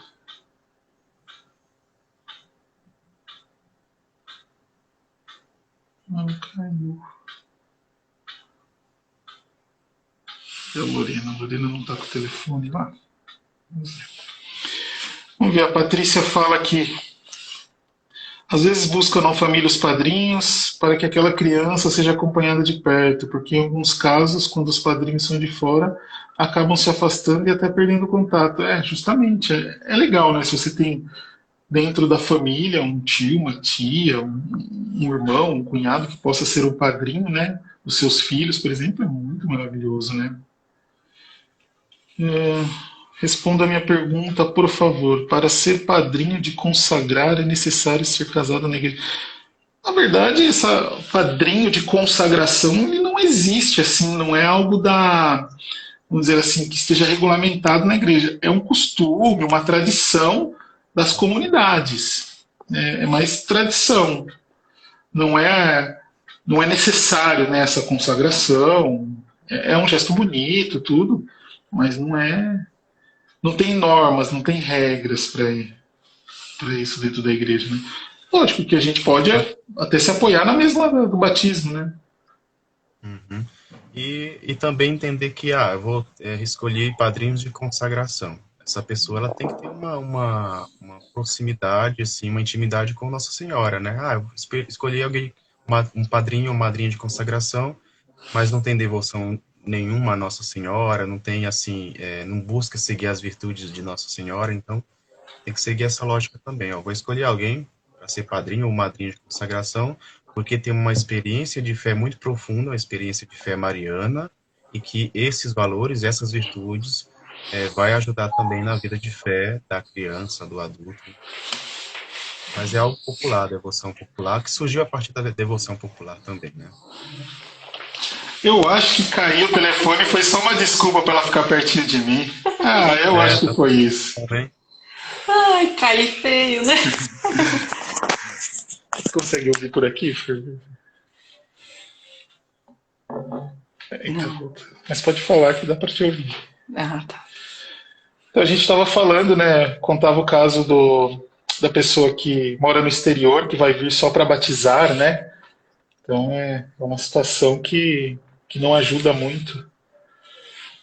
Ela caiu. E a Lorena? A Lorena não tá com o telefone lá? Vamos ver, a Patrícia fala que às vezes busca na família os padrinhos para que aquela criança seja acompanhada de perto, porque em alguns casos, quando os padrinhos são de fora, acabam se afastando e até perdendo contato. É, justamente, é legal, né? Se você tem dentro da família um tio, uma tia, um irmão, um cunhado que possa ser o padrinho, né? Dos seus filhos, por exemplo, é muito maravilhoso, né? Responda a minha pergunta, por favor. Para ser padrinho de consagrar é necessário ser casado na igreja? Na verdade, esse padrinho de consagração ele não existe assim, não é algo da, vamos dizer assim, que esteja regulamentado na igreja. É um costume, uma tradição das comunidades. É mais tradição. Não é necessário, né, essa consagração. É um gesto bonito, tudo, mas não tem normas, não tem regras para isso dentro da igreja, né? Lógico que a gente pode até se apoiar na mesma do batismo, né? Uhum. E também entender que eu vou escolher padrinhos de consagração. Essa pessoa ela tem que ter uma proximidade, assim, uma intimidade com Nossa Senhora, né? Eu escolhi alguém, um padrinho ou madrinha de consagração, mas não tem devoção nenhuma a Nossa Senhora, não tem, assim, não busca seguir as virtudes de Nossa Senhora, então tem que seguir essa lógica também. Vou escolher alguém para ser padrinho ou madrinha de consagração, porque tem uma experiência de fé muito profunda, uma experiência de fé mariana, e que esses valores, essas virtudes, vai ajudar também na vida de fé da criança, do adulto. Mas é algo popular, devoção popular, que surgiu a partir da devoção popular também, né? Eu acho que caiu o telefone foi só uma desculpa para ela ficar pertinho de mim. Eu acho que foi isso. Também. Ai, caí feio, né? Você consegue ouvir por aqui, Fer? Então, mas pode falar que dá para te ouvir. Tá. Então, a gente estava falando, né? Contava o caso da pessoa que mora no exterior, que vai vir só para batizar, né? Então é uma situação que não ajuda muito,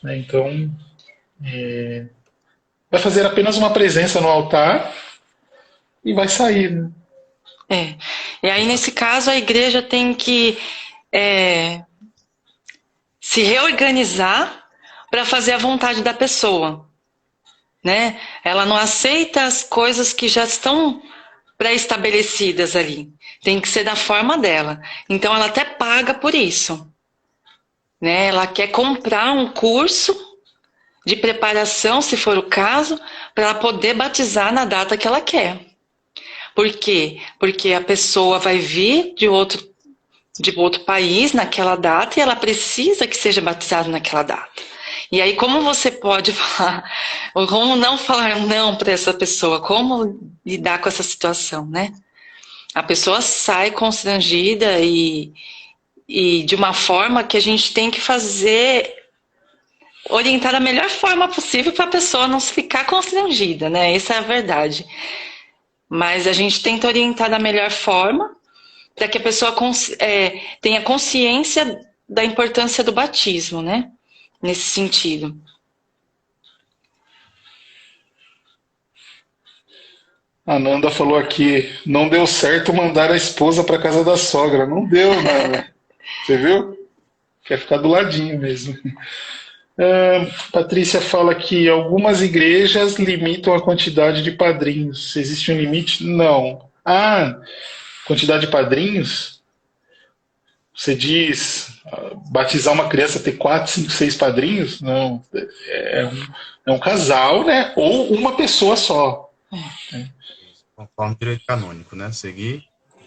né? Então vai fazer apenas uma presença no altar e vai sair, né? E aí nesse caso a igreja tem que se reorganizar para fazer a vontade da pessoa, né? Ela não aceita as coisas que já estão pré-estabelecidas ali. Tem que ser da forma dela. Então ela até paga por isso, né? Ela quer comprar um curso de preparação, se for o caso, para ela poder batizar na data que ela quer. Por quê? Porque a pessoa vai vir de outro país naquela data e ela precisa que seja batizada naquela data. E aí, como você pode falar, ou como não falar não para essa pessoa? Como lidar com essa situação, né? A pessoa sai constrangida e de uma forma que a gente tem que orientar da melhor forma possível para a pessoa não ficar constrangida, né? Essa é a verdade. Mas a gente tenta orientar da melhor forma para que a pessoa tenha consciência da importância do batismo, né? Nesse sentido. A Nanda falou aqui, não deu certo mandar a esposa para casa da sogra. Não deu, Nanda. Você viu? Quer ficar do ladinho mesmo. Patrícia fala que algumas igrejas limitam a quantidade de padrinhos. Existe um limite? Não. Quantidade de padrinhos? Você diz batizar uma criança ter 4, 5, 6 padrinhos? Não. É um casal, né? Ou uma pessoa só. Conforme o direito canônico, né? Seguir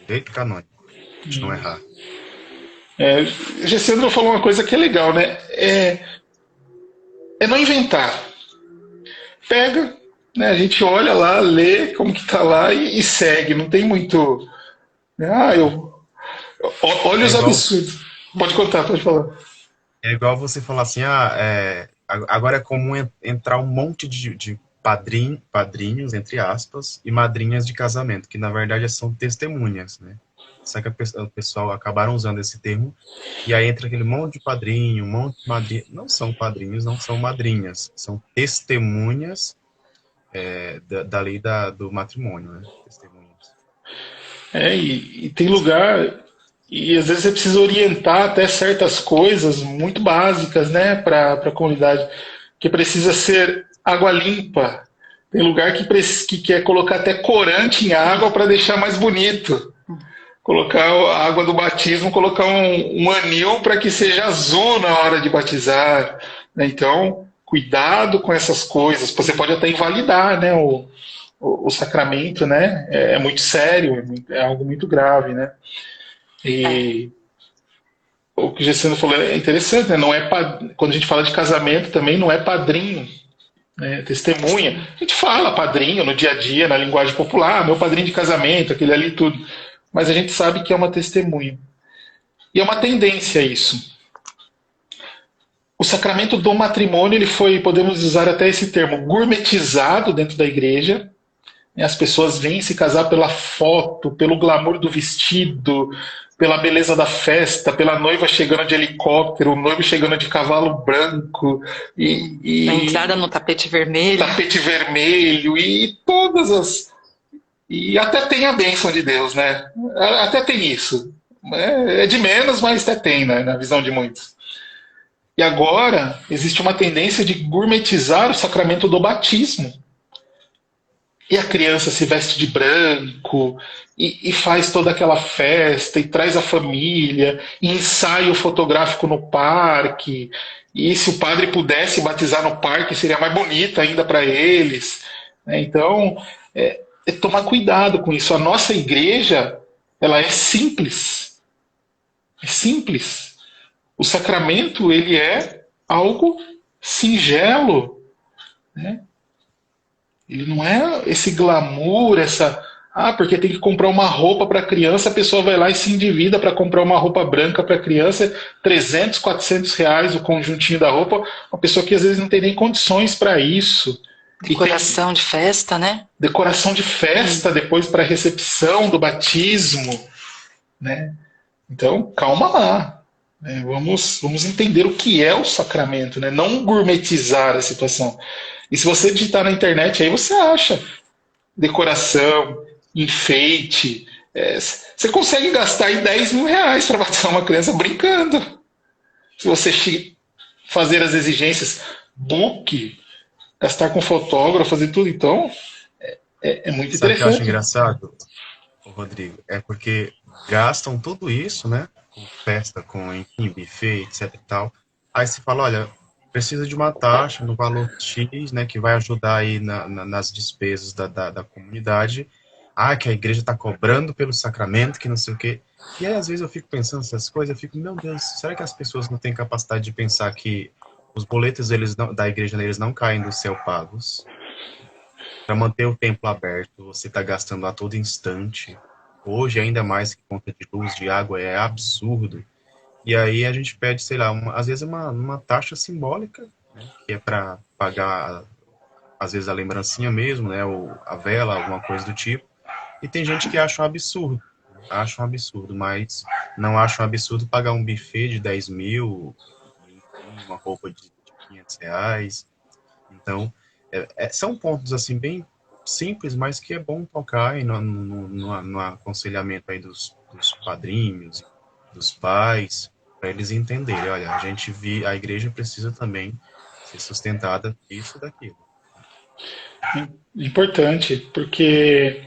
direito canônico. Deixa não errar. Gessandro falou uma coisa que é legal, né? É não inventar. Pega, né? A gente olha lá, lê como que tá lá e segue. Não tem muito. Olha os absurdos. Pode contar, pode falar. É igual você falar assim, agora é comum entrar um monte de padrinhos, entre aspas, e madrinhas de casamento, que na verdade são testemunhas, né? Só que o pessoal acabaram usando esse termo, e aí entra aquele monte de padrinho, um monte de madrinha. Não são padrinhos, não são madrinhas, são testemunhas da lei do matrimônio, né? Testemunhas. E tem lugar, e às vezes você precisa orientar até certas coisas muito básicas, né, para a comunidade, que precisa ser água limpa. Tem lugar que quer colocar até corante em água para deixar mais bonito. Colocar a água do batismo, colocar um anil para que seja azul na hora de batizar. Né? Então, cuidado com essas coisas. Você pode até invalidar, né, o sacramento, né? É muito sério, é algo muito grave, né? E o que o Gessano falou é interessante, né? Não é quando a gente fala de casamento também não é padrinho, né? Testemunha. A gente fala padrinho no dia a dia, na linguagem popular, meu padrinho de casamento, aquele ali tudo. Mas a gente sabe que é uma testemunha. E é uma tendência isso. O sacramento do matrimônio, ele foi, podemos usar até esse termo, gourmetizado dentro da igreja. As pessoas vêm se casar pela foto, pelo glamour do vestido, pela beleza da festa, pela noiva chegando de helicóptero, o noivo chegando de cavalo branco. A entrada no tapete vermelho. Tapete vermelho e todas as... E até tem a bênção de Deus, né? Até tem isso. É de menos, mas até tem, né? Na visão de muitos. E agora existe uma tendência de gourmetizar o sacramento do batismo. E a criança se veste de branco e faz toda aquela festa e traz a família, e ensaio fotográfico no parque. E se o padre pudesse batizar no parque, seria mais bonito ainda para eles. Então, é tomar cuidado com isso. A nossa igreja, ela é simples. É simples. O sacramento, ele é algo singelo, né? Ele não é esse glamour, porque tem que comprar uma roupa para a criança, a pessoa vai lá e se endivida para comprar uma roupa branca para a criança, 300, 400 reais o conjuntinho da roupa, uma pessoa que às vezes não tem nem condições para isso. Decoração de festa, né? Decoração de festa depois para a recepção do batismo, né? Então, calma lá. Né? Vamos entender o que é o sacramento, né? Não gourmetizar a situação. E se você digitar na internet, aí você acha decoração, enfeite. Você consegue gastar aí 10 mil reais para batizar uma criança brincando. Se você fazer as exigências, book, gastar com fotógrafo, fazer tudo. Então, é muito interessante. Sabe o que eu acho engraçado, Rodrigo? É porque gastam tudo isso, né? Com festa, com, enfim, buffet, etc e tal. Aí você fala, olha... precisa de uma taxa no valor X, né, que vai ajudar aí nas despesas da comunidade. Que a igreja está cobrando pelo sacramento, que não sei o quê. E aí, às vezes, eu fico pensando essas coisas, eu fico, meu Deus, será que as pessoas não têm capacidade de pensar que os boletos da igreja eles não caem do céu pagos? Para manter o templo aberto, você está gastando a todo instante. Hoje, ainda mais que conta de luz, de água, é absurdo. E aí a gente pede, sei lá, às vezes uma taxa simbólica, né, que é para pagar, às vezes, a lembrancinha mesmo, né, ou a vela, alguma coisa do tipo. E tem gente que acha um absurdo, mas não acha um absurdo pagar um buffet de 10 mil, uma roupa de 500 reais. Então, são pontos, assim, bem simples, mas que é bom tocar aí no aconselhamento aí dos padrinhos, dos pais, para eles entenderem, olha, a igreja precisa também ser sustentada disso e daquilo. Importante, porque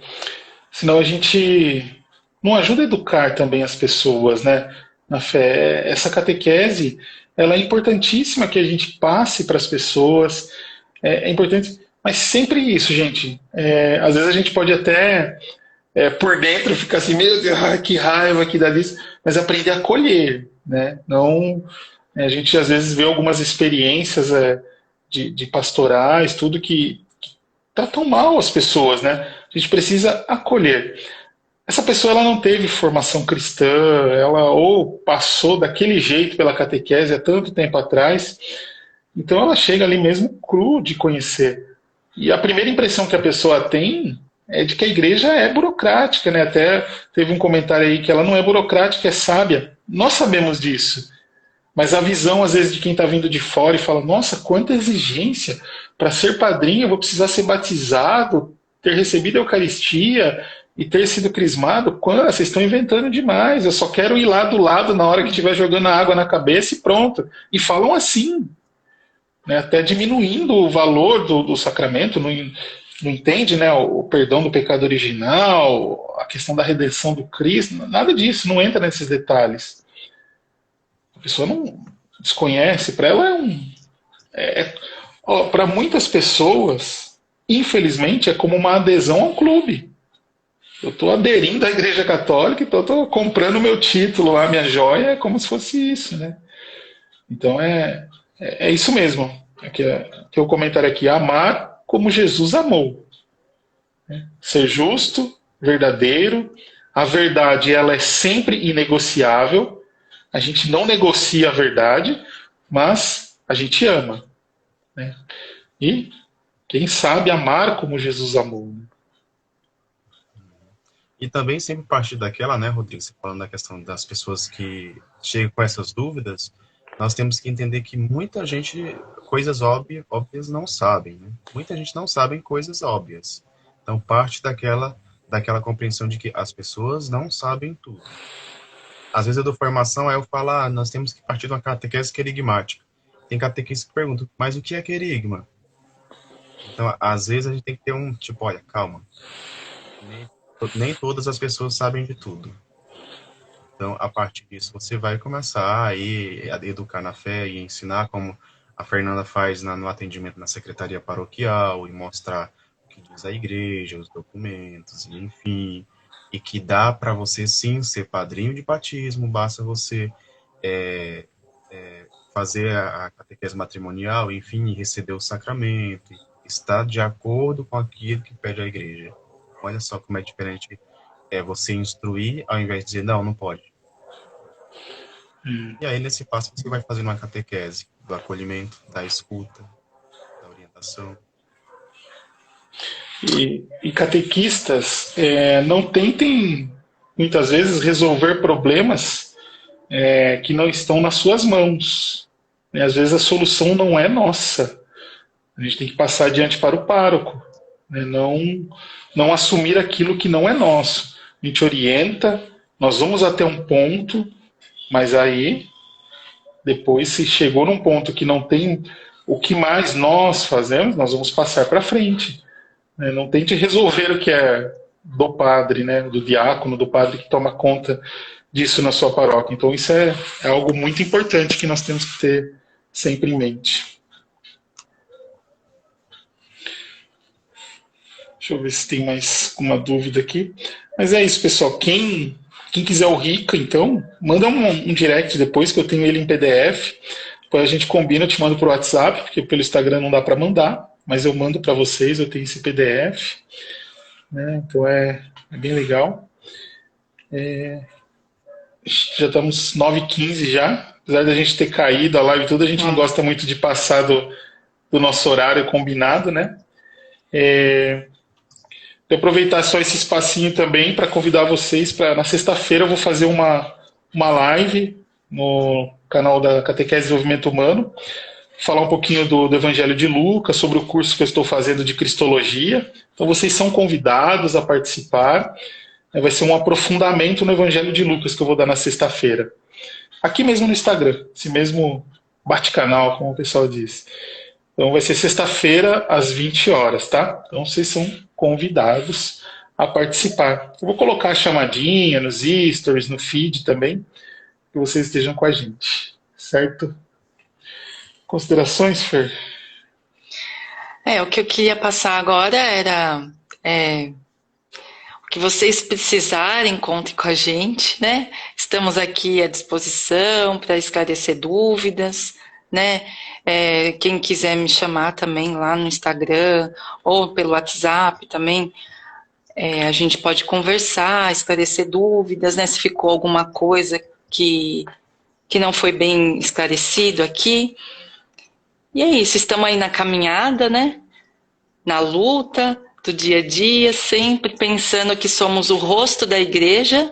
senão a gente não ajuda a educar também as pessoas, né, na fé. Essa catequese, ela é importantíssima que a gente passe para as pessoas, é importante, mas sempre isso, gente. Às vezes a gente pode até... por dentro ficar assim, meu Deus, que raiva que dá disso, mas aprender a acolher, né? Não, a gente às vezes vê algumas experiências de pastorais, tudo que tratam mal as pessoas, né? A gente precisa acolher. Essa pessoa ela não teve formação cristã, ela ou passou daquele jeito pela catequese há tanto tempo atrás, então ela chega ali mesmo cru de conhecer. E a primeira impressão que a pessoa tem é de que a igreja é burocrática, né? Até teve um comentário aí que ela não é burocrática, é sábia. Nós sabemos disso. Mas a visão, às vezes, de quem está vindo de fora e fala, nossa, quanta exigência, para ser padrinho eu vou precisar ser batizado, ter recebido a Eucaristia e ter sido crismado. Quando? Vocês estão inventando demais, eu só quero ir lá do lado na hora que estiver jogando água na cabeça e pronto. E falam assim, né, até diminuindo o valor do sacramento, não entende, né, o perdão do pecado original, a questão da redenção do Cristo, nada disso, não entra nesses detalhes. A pessoa não desconhece, para ela para muitas pessoas, infelizmente, é como uma adesão ao clube. Eu estou aderindo à Igreja Católica, então estou comprando meu título, a minha joia, é como se fosse isso, né? Então é isso mesmo. Aqui o comentário aqui, amar como Jesus amou. Ser justo, verdadeiro. A verdade, ela é sempre inegociável. A gente não negocia a verdade, mas a gente ama, né? E quem sabe amar como Jesus amou. Né? E também sempre partir daquela, né, Rodrigo, você falando da questão das pessoas que chegam com essas dúvidas, nós temos que entender que muita gente, coisas óbvias não sabem, né? Muita gente não sabe coisas óbvias. Então, parte daquela compreensão de que as pessoas não sabem tudo. Às vezes eu dou formação, aí eu falo, nós temos que partir de uma catequese querigmática. Tem catequistas que perguntam, mas o que é querigma? Então, às vezes a gente tem que ter olha, calma. Nem todas as pessoas sabem de tudo. Então, a partir disso, você vai começar a educar na fé e ensinar, como a Fernanda faz no atendimento na secretaria paroquial, e mostrar o que diz a igreja, os documentos, enfim, e que dá para você, sim, ser padrinho de batismo, basta você fazer a catequese matrimonial, enfim, receber o sacramento, estar de acordo com aquilo que pede a igreja. Olha só como é diferente você instruir, ao invés de dizer, não pode. E aí, nesse passo, você vai fazendo uma catequese do acolhimento, da escuta, da orientação. E catequistas não tentem, muitas vezes, resolver problemas que não estão nas suas mãos. E, às vezes a solução não é nossa. A gente tem que passar adiante para o pároco. Né? Não assumir aquilo que não é nosso. A gente orienta, nós vamos até um ponto, mas aí, depois, se chegou num ponto que não tem o que mais nós fazemos, nós vamos passar para frente. Não tente resolver o que é do padre, né, do diácono, do padre que toma conta disso na sua paróquia. Então isso é algo muito importante que nós temos que ter sempre em mente. Deixa eu ver se tem mais uma dúvida aqui. Mas é isso, pessoal. Quem quiser o Rica, então, manda um direct depois, que eu tenho ele em PDF. Depois a gente combina, eu te mando por WhatsApp, porque pelo Instagram não dá para mandar. Mas eu mando para vocês, eu tenho esse PDF, né? Então é bem legal. Já estamos 9h15 já, apesar da gente ter caído a live e tudo, a gente não gosta muito de passar do nosso horário combinado, né? Vou aproveitar só esse espacinho também para convidar vocês para na sexta-feira eu vou fazer uma live no canal da Catequese de Desenvolvimento Humano, falar um pouquinho do Evangelho de Lucas, sobre o curso que eu estou fazendo de Cristologia. Então vocês são convidados a participar. Vai ser um aprofundamento no Evangelho de Lucas que eu vou dar na sexta-feira. Aqui mesmo no Instagram, esse mesmo bate-canal, como o pessoal diz. Então vai ser sexta-feira às 20 horas, tá? Então vocês são convidados a participar. Eu vou colocar a chamadinha nos stories, no feed também, que vocês estejam com a gente, certo? Considerações, Fer? O que eu queria passar agora era o que vocês precisarem, contem com a gente, né? Estamos aqui à disposição para esclarecer dúvidas, né? Quem quiser me chamar também lá no Instagram ou pelo WhatsApp também, a gente pode conversar, esclarecer dúvidas, né? Se ficou alguma coisa que não foi bem esclarecido aqui. E é isso, estamos aí na caminhada, né? na luta do dia a dia, sempre pensando que somos o rosto da igreja,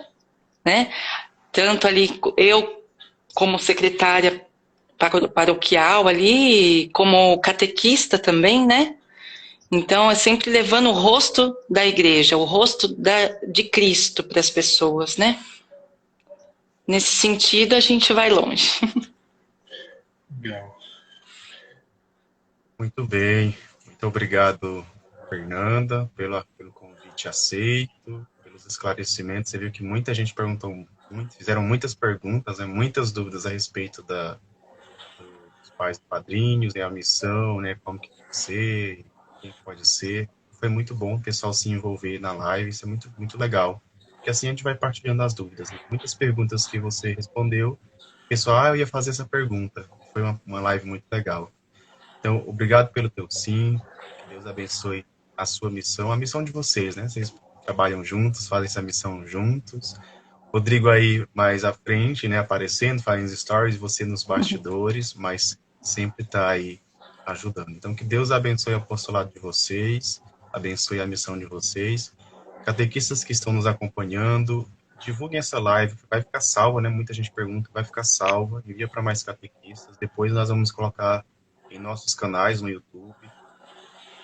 né? Tanto ali eu como secretária paroquial ali, como catequista também, né? Então é sempre levando o rosto da igreja, o rosto de Cristo para as pessoas, né? Nesse sentido a gente vai longe. Legal. Muito bem. Muito obrigado, Fernanda, pelo convite aceito, pelos esclarecimentos. Você viu que muita gente perguntou, fizeram muitas perguntas, né, muitas dúvidas a respeito dos pais padrinhos, né, a missão, né, como que tem que ser, quem pode ser. Foi muito bom o pessoal se envolver na live, isso é muito, muito legal. Porque assim a gente vai partilhando as dúvidas, né? Muitas perguntas que você respondeu, pessoal, eu ia fazer essa pergunta. Foi uma live muito legal. Então, obrigado pelo teu sim, que Deus abençoe a sua missão, a missão de vocês, né? Vocês trabalham juntos, fazem essa missão juntos. Rodrigo aí mais à frente, né? Aparecendo, fazendo stories, você nos bastidores, mas sempre está aí ajudando. Então, que Deus abençoe o apostolado de vocês, abençoe a missão de vocês. Catequistas que estão nos acompanhando, divulguem essa live, que vai ficar salva, né? Muita gente pergunta, vai ficar salva, envia para mais catequistas. Depois nós vamos colocar em nossos canais no YouTube.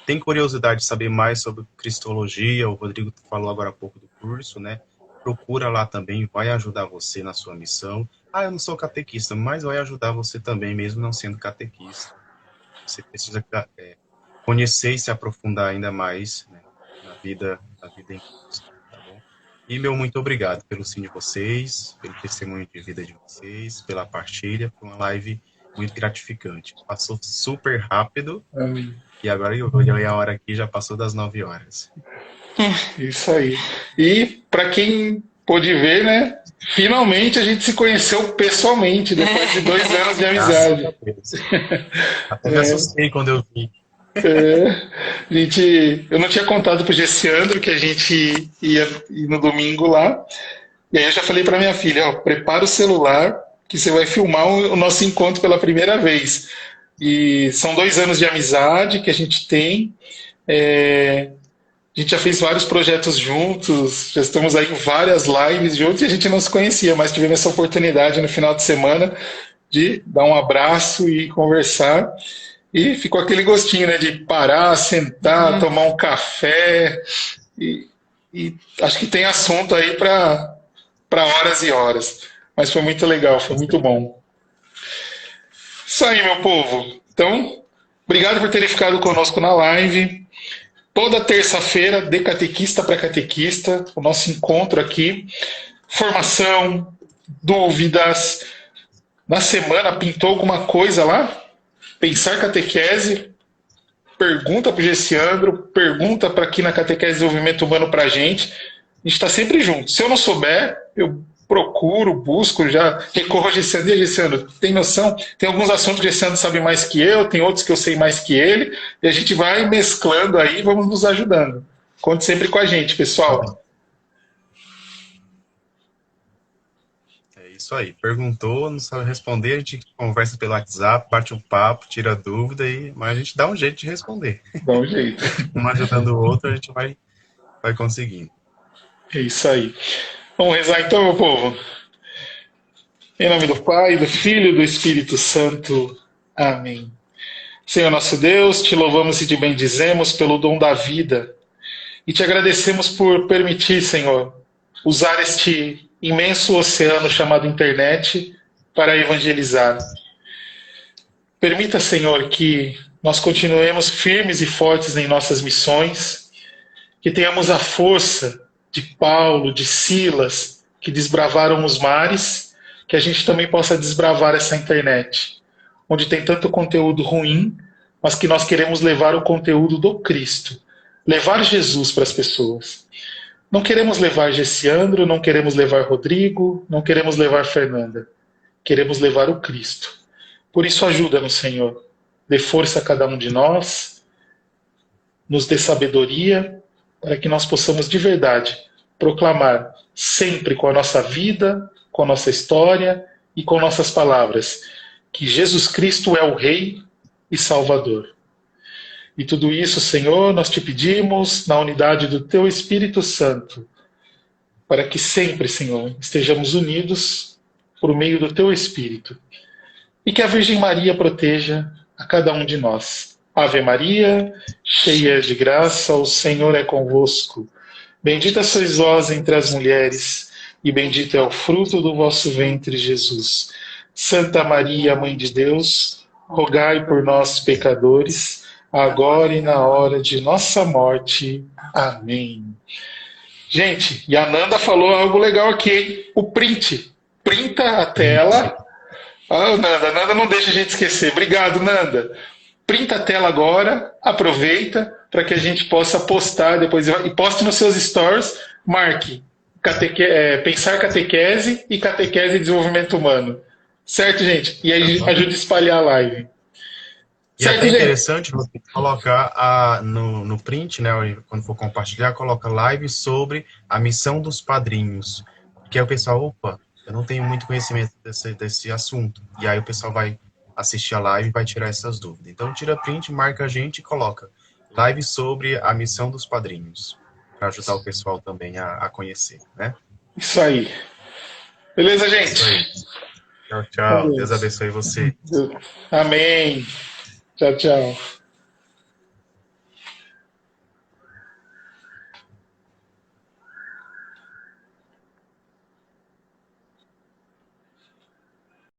Tem curiosidade de saber mais sobre cristologia? O Rodrigo falou agora há pouco do curso, né? Procura lá também, vai ajudar você na sua missão. Eu não sou catequista, mas vai ajudar você também, mesmo não sendo catequista. Você precisa conhecer e se aprofundar ainda mais, né, na vida em Cristo, tá bom? E meu muito obrigado pelo sim de vocês, pelo testemunho de vida de vocês, pela partilha. Foi uma live muito gratificante. Passou super rápido. Amém. E agora eu olhei a hora aqui, já passou das 9 horas. Isso aí. E para quem pôde ver, né? Finalmente a gente se conheceu pessoalmente, depois de 2 anos de amizade. Até me assustei quando eu vi. Eu não tinha contado pro Gessiandro que a gente ia ir no domingo lá. E aí eu já falei para minha filha, prepara o celular que você vai filmar o nosso encontro pela primeira vez. E são 2 anos de amizade que a gente tem. A gente já fez vários projetos juntos, já estamos aí em várias lives juntos e a gente não se conhecia, mas tivemos essa oportunidade no final de semana de dar um abraço e conversar. E ficou aquele gostinho, né, de parar, sentar, tomar um café. E acho que tem assunto aí para horas e horas. Mas foi muito legal, foi muito bom. Isso aí, meu povo. Então, obrigado por terem ficado conosco na live. Toda terça-feira, de catequista para catequista, o nosso encontro aqui. Formação, dúvidas. Na semana, pintou alguma coisa lá? Pensar catequese. Pergunta para o Gessiandro, pergunta para aqui na Catequese de Desenvolvimento Humano para a gente. A gente está sempre junto. Se eu não souber, eu procuro, busco, já recorro ao Gessiandro. E Gessiandro, tem noção? Tem alguns assuntos que o Gessiandro sabe mais que eu, tem outros que eu sei mais que ele, e a gente vai mesclando aí, vamos nos ajudando. Conte sempre com a gente, pessoal. É isso aí. Perguntou, não sabe responder, a gente conversa pelo WhatsApp, bate um papo, tira dúvida, mas a gente dá um jeito de responder. Dá um jeito. Um ajudando o outro, a gente vai conseguindo. É isso aí. Vamos rezar então, meu povo. Em nome do Pai, do Filho e do Espírito Santo. Amém. Senhor nosso Deus, te louvamos e te bendizemos pelo dom da vida. E te agradecemos por permitir, Senhor, usar este imenso oceano chamado internet para evangelizar. Permita, Senhor, que nós continuemos firmes e fortes em nossas missões, que tenhamos a força de Paulo, de Silas, que desbravaram os mares, que a gente também possa desbravar essa internet, onde tem tanto conteúdo ruim, mas que nós queremos levar o conteúdo do Cristo, levar Jesus para as pessoas. Não queremos levar Gessiandro, não queremos levar Rodrigo, não queremos levar Fernanda. Queremos levar o Cristo. Por isso ajuda-nos, Senhor. Dê força a cada um de nós, nos dê sabedoria, para que nós possamos de verdade proclamar sempre com a nossa vida, com a nossa história e com nossas palavras que Jesus Cristo é o Rei e Salvador. E tudo isso, Senhor, nós te pedimos na unidade do teu Espírito Santo, para que sempre, Senhor, estejamos unidos por meio do teu Espírito. E que a Virgem Maria proteja a cada um de nós. Ave Maria, cheia de graça, o Senhor é convosco. Bendita sois vós entre as mulheres, e bendito é o fruto do vosso ventre, Jesus. Santa Maria, Mãe de Deus, rogai por nós, pecadores, agora e na hora de nossa morte. Amém. Gente, e a Nanda falou algo legal aqui, hein? O print. Printa a tela. Ah, Nanda não deixa a gente esquecer. Obrigado, Nanda. Printa a tela agora, aproveita para que a gente possa postar depois. E poste nos seus stories, marque Pensar Catequese e Catequese e Desenvolvimento Humano. Certo, gente? E aí ajude a espalhar a live. E certo, até gente? interessante você colocar no print, né, quando for compartilhar, coloca live sobre a missão dos padrinhos. Porque aí o pessoal, opa, eu não tenho muito conhecimento desse assunto. E aí o pessoal vai assistir a live e vai tirar essas dúvidas. Então tira print, marca a gente e coloca live sobre a missão dos padrinhos, para ajudar o pessoal também a conhecer, né? Isso aí. Beleza, gente? Isso aí. Tchau, tchau. Deus abençoe você. Amém. Tchau, tchau.